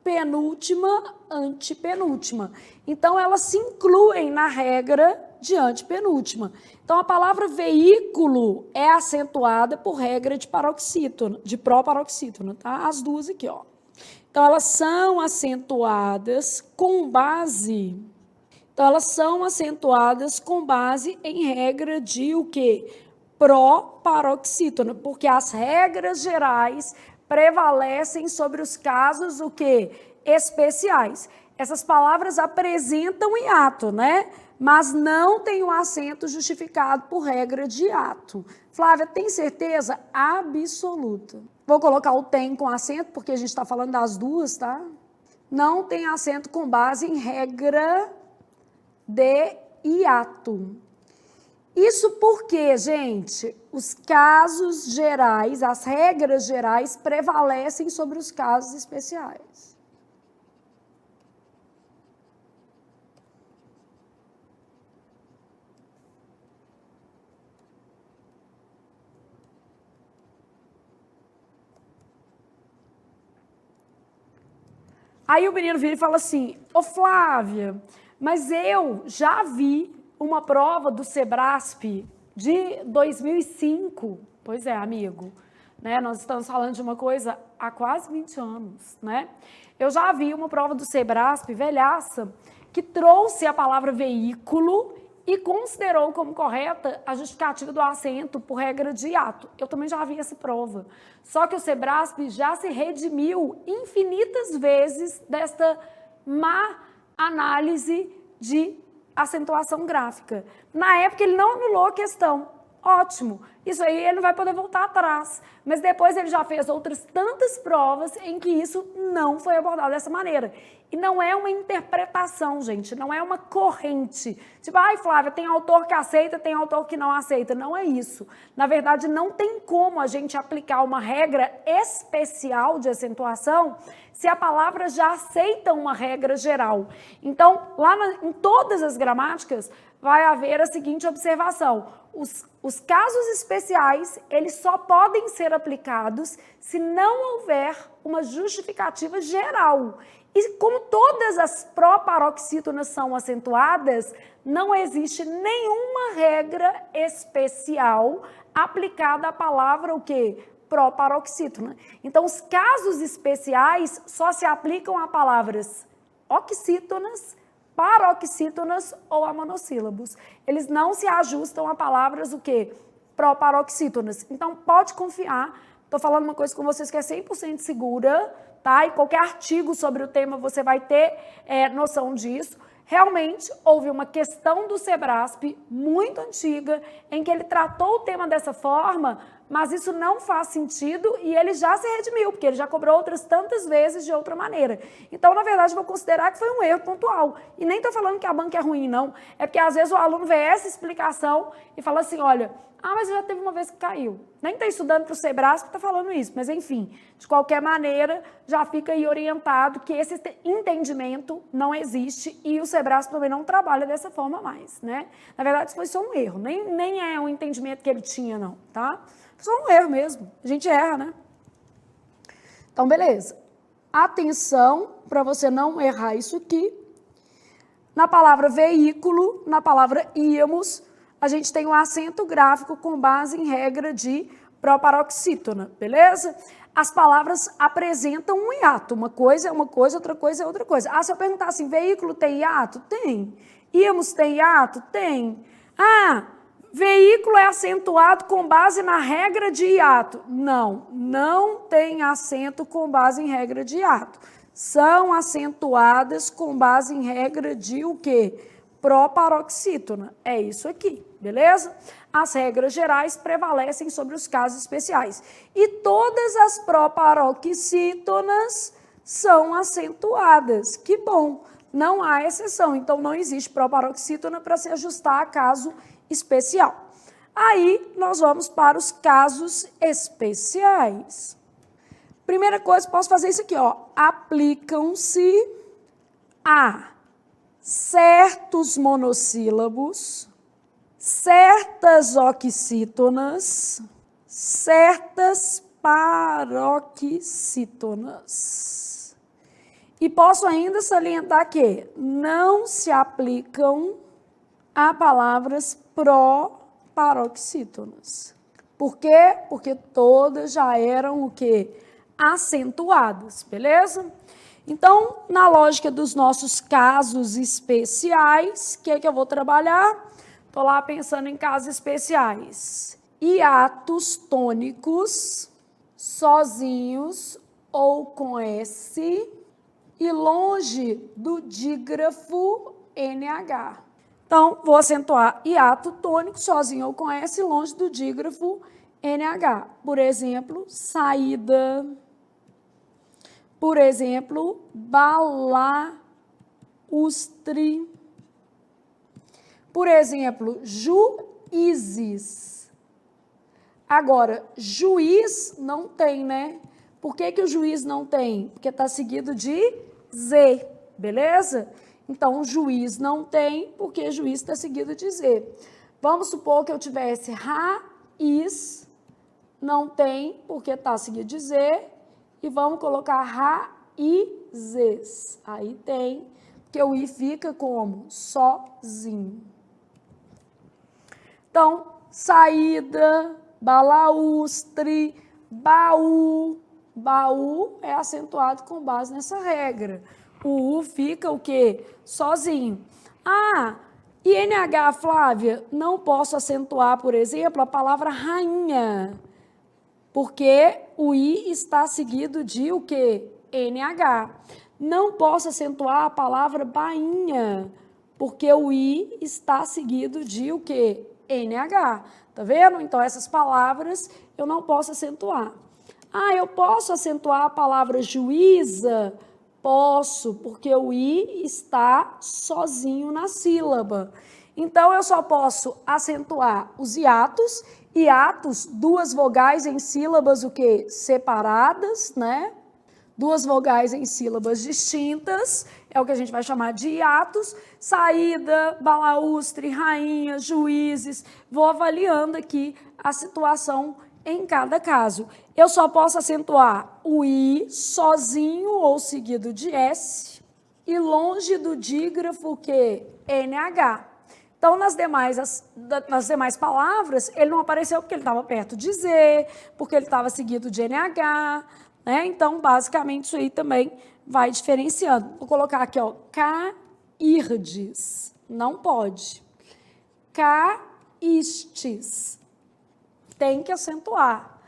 penúltima, antepenúltima. Então, elas se incluem na regra de antepenúltima. Então, a palavra veículo é acentuada por regra de paroxítona, de proparoxítona, tá? As duas aqui, ó. Então, elas são acentuadas com base... Então, elas são acentuadas com base em regra de o quê? Proparoxítona, porque as regras gerais prevalecem sobre os casos, o quê? Especiais. Essas palavras apresentam hiato, né? Mas não tem o acento justificado por regra de hiato. Flávia, tem certeza? Absoluta. Vou colocar o tem com acento, porque a gente está falando das duas, tá? Não tem acento com base em regra de hiato. Isso porque, gente, os casos gerais, as regras gerais prevalecem sobre os casos especiais. Aí o menino vira e fala assim, ô Flávia, mas eu já vi uma prova do Sebrasp de 2005. Pois é, amigo, né? Nós estamos falando de uma coisa há quase 20 anos, né? Eu já vi uma prova do Sebrasp, velhaça, que trouxe a palavra veículo e considerou como correta a justificativa do acento por regra de hiato. Eu também já vi essa prova. Só que o Sebrasp já se redimiu infinitas vezes desta má análise de acentuação gráfica. Na época, ele não anulou a questão. Ótimo. Isso aí ele não vai poder voltar atrás. Mas depois ele já fez outras tantas provas em que isso não foi abordado dessa maneira. E não é uma interpretação, gente, não é uma corrente. Tipo, ai, Flávia, tem autor que aceita, tem autor que não aceita. Não é isso. Na verdade, não tem como a gente aplicar uma regra especial de acentuação se a palavra já aceita uma regra geral. Então, lá em todas as gramáticas, vai haver a seguinte observação. os casos especiais, eles só podem ser aplicados se não houver uma justificativa geral. E como todas as proparoxítonas são acentuadas, não existe nenhuma regra especial aplicada à palavra o quê? Proparoxítona. Então, os casos especiais só se aplicam a palavras oxítonas, paroxítonas ou a monossílabos. Eles não se ajustam a palavras o quê? Proparoxítonas. Então, pode confiar. Estou falando uma coisa com vocês que é 100% segura, tá? E qualquer artigo sobre o tema você vai ter noção disso. Realmente, houve uma questão do SEBRASP muito antiga, em que ele tratou o tema dessa forma, mas isso não faz sentido e ele já se redimiu, porque ele já cobrou outras tantas vezes de outra maneira. Então, na verdade, eu vou considerar que foi um erro pontual. E nem estou falando que a banca é ruim, não. É porque, às vezes, o aluno vê essa explicação e fala assim, olha, mas já teve uma vez que caiu. Nem está estudando para o SEBRASP que está falando isso, mas, enfim, de qualquer maneira, já fica aí orientado que esse entendimento não existe e o SEBRASP também não trabalha dessa forma mais, né? Na verdade, isso foi só um erro, nem é um entendimento que ele tinha, não, tá? Só um erro mesmo. A gente erra, né? Então, beleza. Atenção para você não errar isso aqui. Na palavra veículo, na palavra íamos, a gente tem um acento gráfico com base em regra de proparoxítona, beleza? As palavras apresentam um hiato. Uma coisa é uma coisa, outra coisa é outra coisa. Se eu perguntar assim, veículo tem hiato? Tem. Íamos tem hiato? Tem. Veículo é acentuado com base na regra de hiato. Não, não tem acento com base em regra de hiato. São acentuadas com base em regra de o quê? Proparoxítona. É isso aqui, beleza? As regras gerais prevalecem sobre os casos especiais. E todas as proparoxítonas são acentuadas. Que bom, não há exceção. Então, não existe proparoxítona para se ajustar a caso especial. Aí, nós vamos para os casos especiais. Primeira coisa, posso fazer isso aqui, ó. Aplicam-se a certos monossílabos, certas oxítonas, certas paroxítonas. E posso ainda salientar que não se aplicam a palavras proparoxítonas. Por quê? Porque todas já eram o quê? Acentuadas, beleza? Então, na lógica dos nossos casos especiais, o que é que eu vou trabalhar? Estou lá pensando em casos especiais. Hiatos tônicos, sozinhos ou com S, e longe do dígrafo NH. Então, vou acentuar hiato tônico, sozinho ou com S, longe do dígrafo NH. Por exemplo, saída. Por exemplo, balaustre. Por exemplo, juízes. Agora, juiz não tem, né? Por que o juiz não tem? Porque está seguido de Z, beleza? Então, o juiz não tem, porque juiz está seguido de Z. Vamos supor que eu tivesse raiz, não tem, porque está seguido de Z. E vamos colocar raízes. Aí tem, porque o I fica como? Sozinho. Então, saída, balaustre, baú. Baú é acentuado com base nessa regra. O U fica o quê? Sozinho. E NH, Flávia, não posso acentuar, por exemplo, a palavra rainha. Porque o I está seguido de o quê? NH. Não posso acentuar a palavra bainha, porque o I está seguido de o quê? NH. Tá vendo? Então, essas palavras eu não posso acentuar. Eu posso acentuar a palavra juíza? Posso, porque o I está sozinho na sílaba. Então, eu só posso acentuar os hiatos. Hiatos, duas vogais em sílabas, o quê? Separadas, né? Duas vogais em sílabas distintas. é o que a gente vai chamar de hiatos, saída, balaústre, rainha, juízes. Vou avaliando aqui a situação em cada caso. Eu só posso acentuar o I sozinho ou seguido de S e longe do dígrafo que NH. Então, nas demais palavras, ele não apareceu porque ele estava perto de Z, porque ele estava seguido de NH, né? Então, basicamente, isso aí também vai diferenciando. Vou colocar aqui, ó, cairdes, não pode. Caístes, tem que acentuar.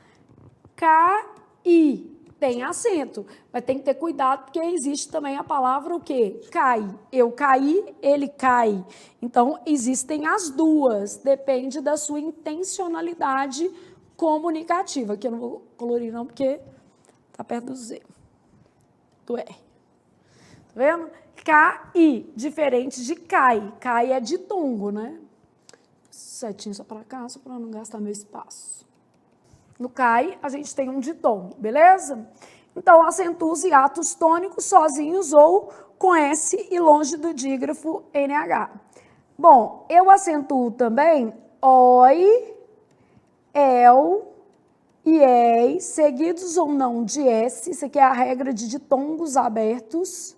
Caí, tem acento, mas tem que ter cuidado porque existe também a palavra o quê? Cai. Eu caí, ele cai. Então, existem as duas, depende da sua intencionalidade comunicativa. Aqui eu não vou colorir não, porque está perto do Z, do R. Tá vendo? Cai, diferente de cai. Cai é de tungo, né? Setinho só para cá, só para não gastar meu espaço. No cai, a gente tem um ditom, beleza? Então, acentua os hiatos tônicos sozinhos ou com S e longe do dígrafo NH. Bom, eu acentuo também OI, EL e EI, seguidos ou não de S. Isso aqui é a regra de ditongos abertos.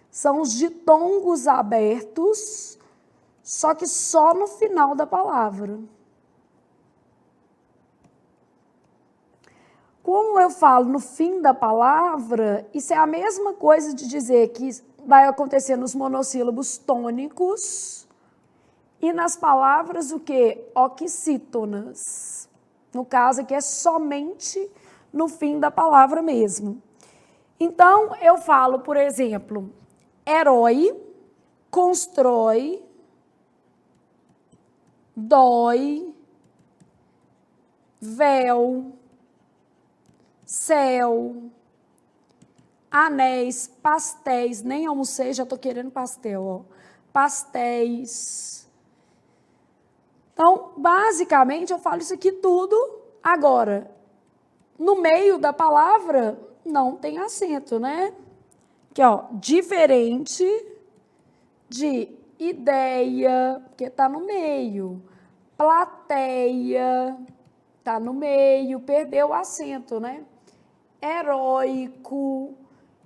São os ditongos abertos, só que só no final da palavra. Como eu falo no fim da palavra, isso é a mesma coisa de dizer que vai acontecer nos monossílabos tônicos e nas palavras o quê? Oxítonas. No caso aqui é somente no fim da palavra mesmo. Então, eu falo, por exemplo, herói, constrói, dói, véu, céu, anéis, pastéis, nem almocei, já estou querendo pastel, ó. Pastéis. Então, basicamente, eu falo isso aqui tudo. Agora, no meio da palavra, não tem acento, né? Aqui, ó, diferente de ideia, porque está no meio. Plateia, está no meio, perdeu o acento, né? Heróico.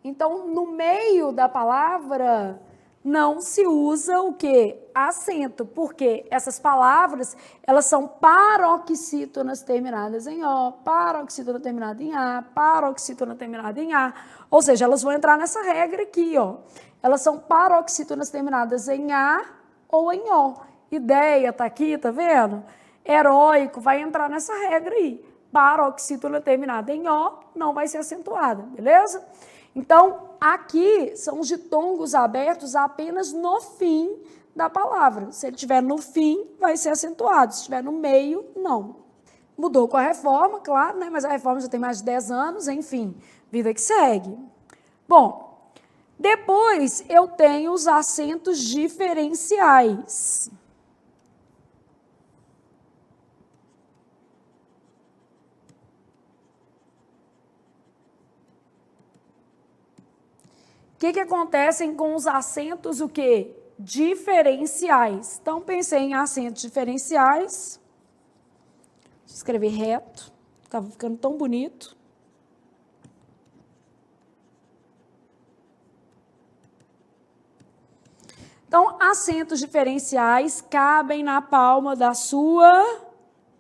Então, no meio da palavra, não se usa o quê? Acento, porque essas palavras, elas são paroxítonas terminadas em O, paroxítona terminada em A, paroxítona terminada em A, ou seja, elas vão entrar nessa regra aqui, ó. Elas são paroxítonas terminadas em A ou em O. Ideia tá aqui, tá vendo? Heróico vai entrar nessa regra aí. Paroxítona terminada em O não vai ser acentuada, beleza? Então, aqui são os ditongos abertos apenas no fim da palavra. Se ele estiver no fim, vai ser acentuado. Se estiver no meio, não. Mudou com a reforma, claro, né? Mas a reforma já tem mais de 10 anos, enfim, vida que segue. Bom, depois eu tenho os acentos diferenciais. O que acontecem com os acentos, o quê? Diferenciais. Então, pensei em acentos diferenciais. Deixa eu escrever reto. Estava ficando tão bonito. Então, acentos diferenciais cabem na palma da sua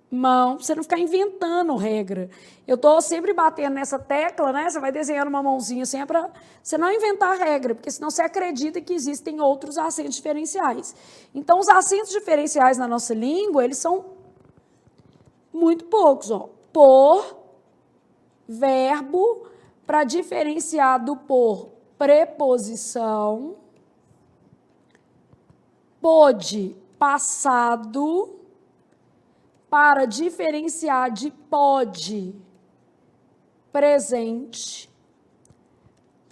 mão, você não ficar inventando regra. Eu estou sempre batendo nessa tecla, né? Você vai desenhando uma mãozinha assim, é para você não inventar regra, porque senão você acredita que existem outros acentos diferenciais. Então, os acentos diferenciais na nossa língua, eles são muito poucos, ó. Por, verbo, para diferenciar do por, preposição. Pode, passado, para diferenciar de pode, presente.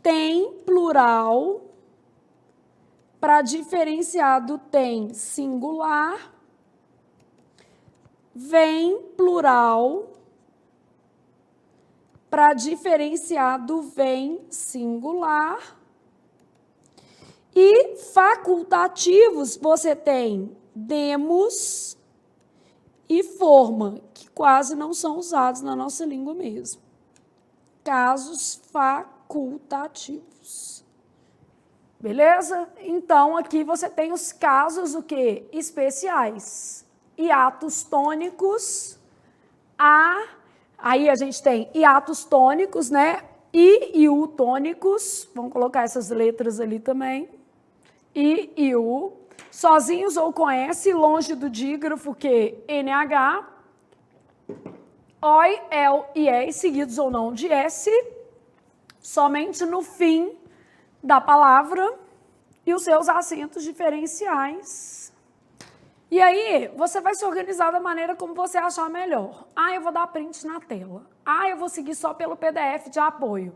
Tem, plural, para diferenciar do tem, singular. Vem, plural, para diferenciar do vem, singular. E facultativos, você tem demos e forma, que quase não são usados na nossa língua mesmo. Casos facultativos. Beleza? Então, aqui você tem os casos, o quê? Especiais. Hiatos tônicos, aí a gente tem hiatos tônicos, né? I U tônicos, vamos colocar essas letras ali também. I e U, sozinhos ou com S, longe do dígrafo, que NH, OI, EL e EI, seguidos ou não de S, somente no fim da palavra e os seus acentos diferenciais. E aí, você vai se organizar da maneira como você achar melhor. Eu vou dar print na tela. Eu vou seguir só pelo PDF de apoio.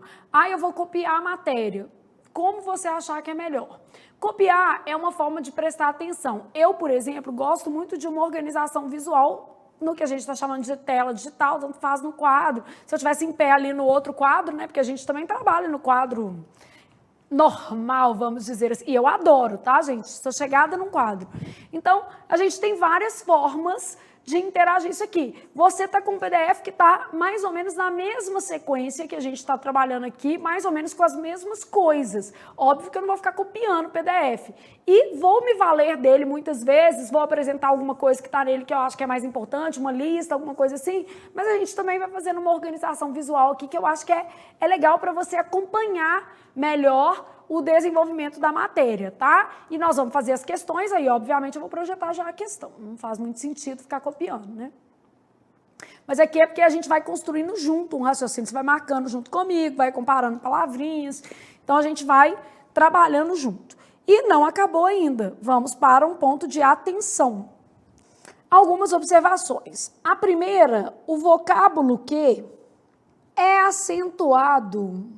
Eu vou copiar a matéria. Como você achar que é melhor. Copiar é uma forma de prestar atenção. Eu, por exemplo, gosto muito de uma organização visual no que a gente está chamando de tela digital, tanto faz no quadro. Se eu estivesse em pé ali no outro quadro, né, porque a gente também trabalha no quadro normal, vamos dizer assim. E eu adoro, tá, gente? Estou chegada num quadro. Então, a gente tem várias formas de interagir isso aqui. Você está com um PDF que está mais ou menos na mesma sequência que a gente está trabalhando aqui, mais ou menos com as mesmas coisas. Óbvio que eu não vou ficar copiando o PDF. E vou me valer dele muitas vezes, vou apresentar alguma coisa que está nele que eu acho que é mais importante, uma lista, alguma coisa assim, mas a gente também vai fazendo uma organização visual aqui que eu acho que é legal para você acompanhar melhor o desenvolvimento da matéria, tá? E nós vamos fazer as questões, aí obviamente eu vou projetar já a questão. Não faz muito sentido ficar copiando, né? Mas aqui é porque a gente vai construindo junto um raciocínio, você vai marcando junto comigo, vai comparando palavrinhas, então a gente vai trabalhando junto. E não acabou ainda, vamos para um ponto de atenção. Algumas observações. A primeira, o vocábulo que é acentuado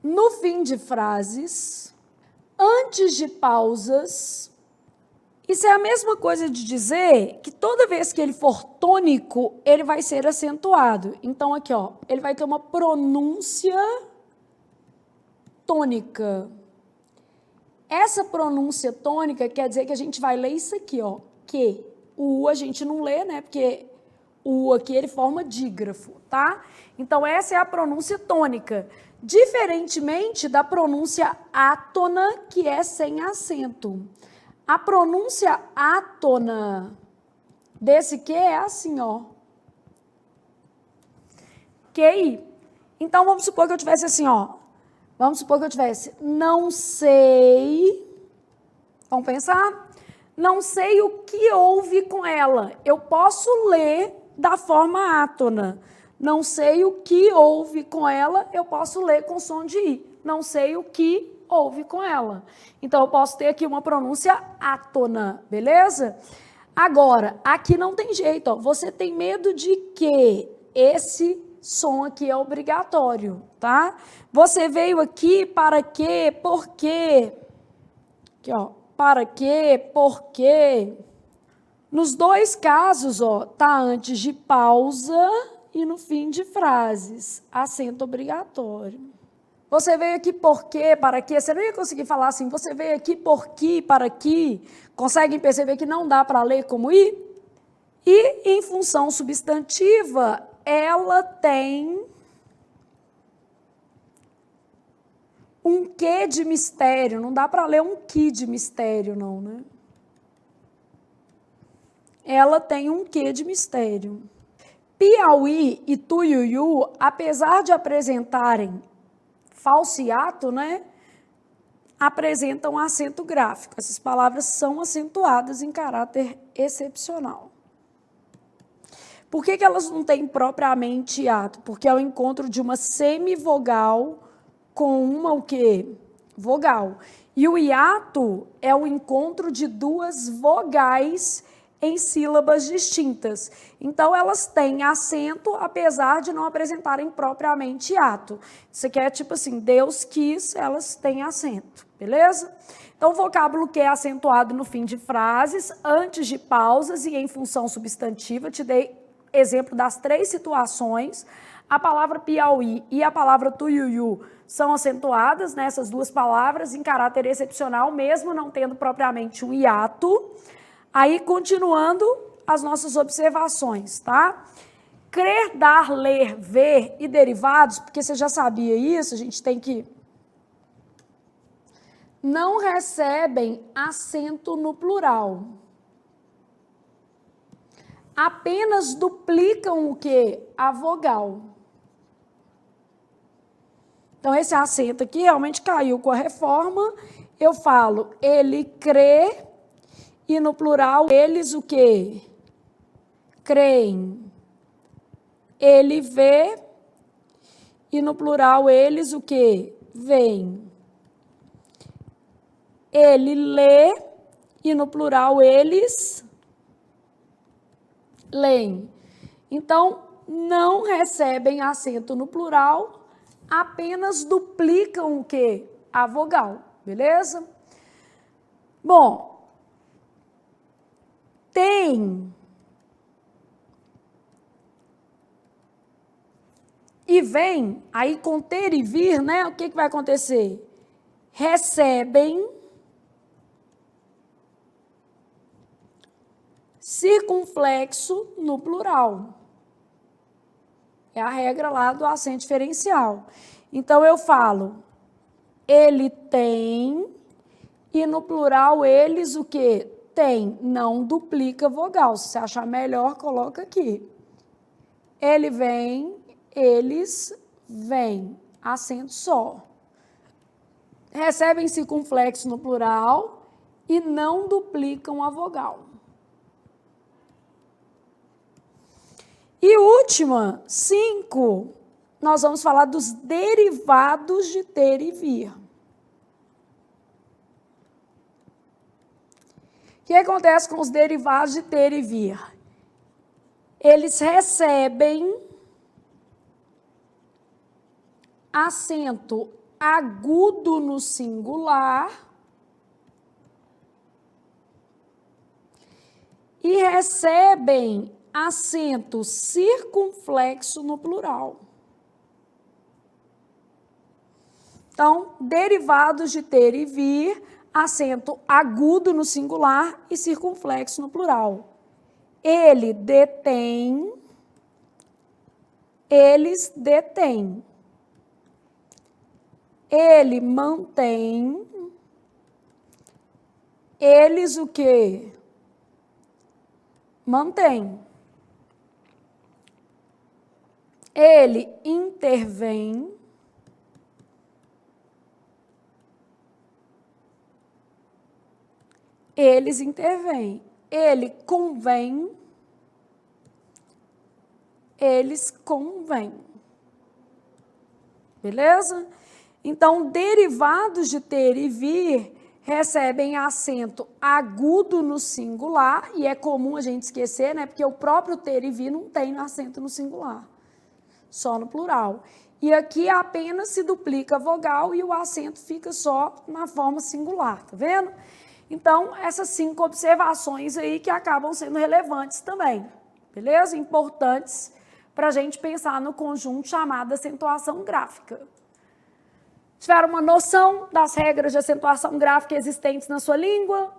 no fim de frases, antes de pausas. Isso é a mesma coisa de dizer que toda vez que ele for tônico, ele vai ser acentuado. Então, aqui, ó, ele vai ter uma pronúncia tônica. Essa pronúncia tônica quer dizer que a gente vai ler isso aqui, ó, que o U a gente não lê, né, porque o U aqui ele forma dígrafo, tá? Então, essa é a pronúncia tônica. Diferentemente da pronúncia átona, que é sem acento. A pronúncia átona desse que é assim, ó. QI. Então, vamos supor que eu tivesse assim, ó. Vamos supor que eu tivesse não sei. Vamos pensar? Não sei o que houve com ela. Eu posso ler da forma átona. Não sei o que houve com ela, eu posso ler com som de I. Não sei o que houve com ela. Então, eu posso ter aqui uma pronúncia átona, beleza? Agora, aqui não tem jeito, ó. Você tem medo de que esse som aqui é obrigatório, tá? Você veio aqui para quê, por quê? Aqui, ó, para quê, por quê? Nos dois casos, ó, tá antes de pausa e no fim de frases, acento obrigatório. Você veio aqui por quê, para quê? Você não ia conseguir falar assim, você veio aqui por quê, para quê? Conseguem perceber que não dá para ler como I? E em função substantiva, ela tem um quê de mistério. Não dá para ler um que de mistério, não, né? Ela tem um quê de mistério. Piauí e Tuiuiu, apesar de apresentarem falseato, né, apresentam acento gráfico. Essas palavras são acentuadas em caráter excepcional. Por que elas não têm propriamente hiato? Porque é o encontro de uma semivogal com uma o quê? Vogal. E o hiato é o encontro de duas vogais em sílabas distintas. Então, elas têm acento, apesar de não apresentarem propriamente hiato. Isso aqui é tipo assim, Deus quis, elas têm acento, beleza? Então, o vocábulo que é acentuado no fim de frases, antes de pausas e em função substantiva, te dei exemplo das 3 situações. A palavra Piauí e a palavra Tuiuiu são acentuadas, né, essas duas palavras, em caráter excepcional, mesmo não tendo propriamente um hiato. Aí, continuando as nossas observações, tá? Crer, dar, ler, ver e derivados, porque você já sabia isso, a gente tem que... não recebem acento no plural. Apenas duplicam o quê? A vogal. Então, esse acento aqui realmente caiu com a reforma. Eu falo, ele crê, e no plural, eles o quê? Creem. Ele vê, e no plural, eles o quê? Veem. Ele lê, e no plural, eles leem. Então, não recebem acento no plural, apenas duplicam o quê? A vogal, beleza? Bom, tem e vem, aí com ter e vir, né? O que vai acontecer? Recebem circunflexo no plural. É a regra lá do acento diferencial. Então, eu falo, ele tem, e no plural, eles o quê? Tem. Não duplica vogal. Se você achar melhor, coloca aqui. Ele vem, eles vêm. Acento só. Recebem circunflexo no plural e não duplicam a vogal. E última, 5, nós vamos falar dos derivados de ter e vir. O que acontece com os derivados de ter e vir? Eles recebem acento agudo no singular e recebem acento circunflexo no plural. Então, derivados de ter e vir, acento agudo no singular e circunflexo no plural. Ele detém, eles detêm. Ele mantém, eles o quê? Mantém. Ele intervém, eles intervêm. Ele convém, eles convêm. Beleza? Então, derivados de ter e vir recebem acento agudo no singular, e é comum a gente esquecer, né? Porque o próprio ter e vir não tem acento no singular, só no plural. E aqui apenas se duplica a vogal e o acento fica só na forma singular, tá vendo? Então, essas 5 observações aí que acabam sendo relevantes também, beleza? Importantes para a gente pensar no conjunto chamado acentuação gráfica. Tiveram uma noção das regras de acentuação gráfica existentes na sua língua?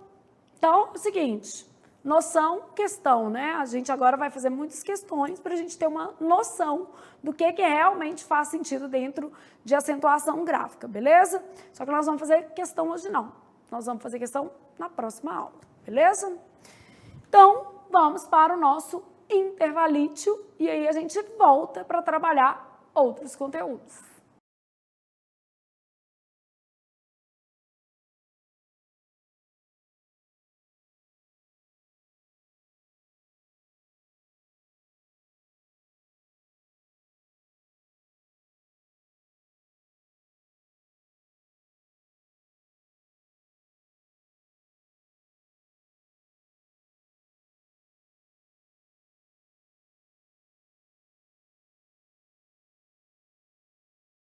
Então, é o seguinte, noção, questão, né? A gente agora vai fazer muitas questões para a gente ter uma noção do que realmente faz sentido dentro de acentuação gráfica, beleza? Só que nós vamos fazer questão hoje não. Nós vamos fazer questão na próxima aula, beleza? Então, vamos para o nosso intervalítio e aí a gente volta para trabalhar outros conteúdos.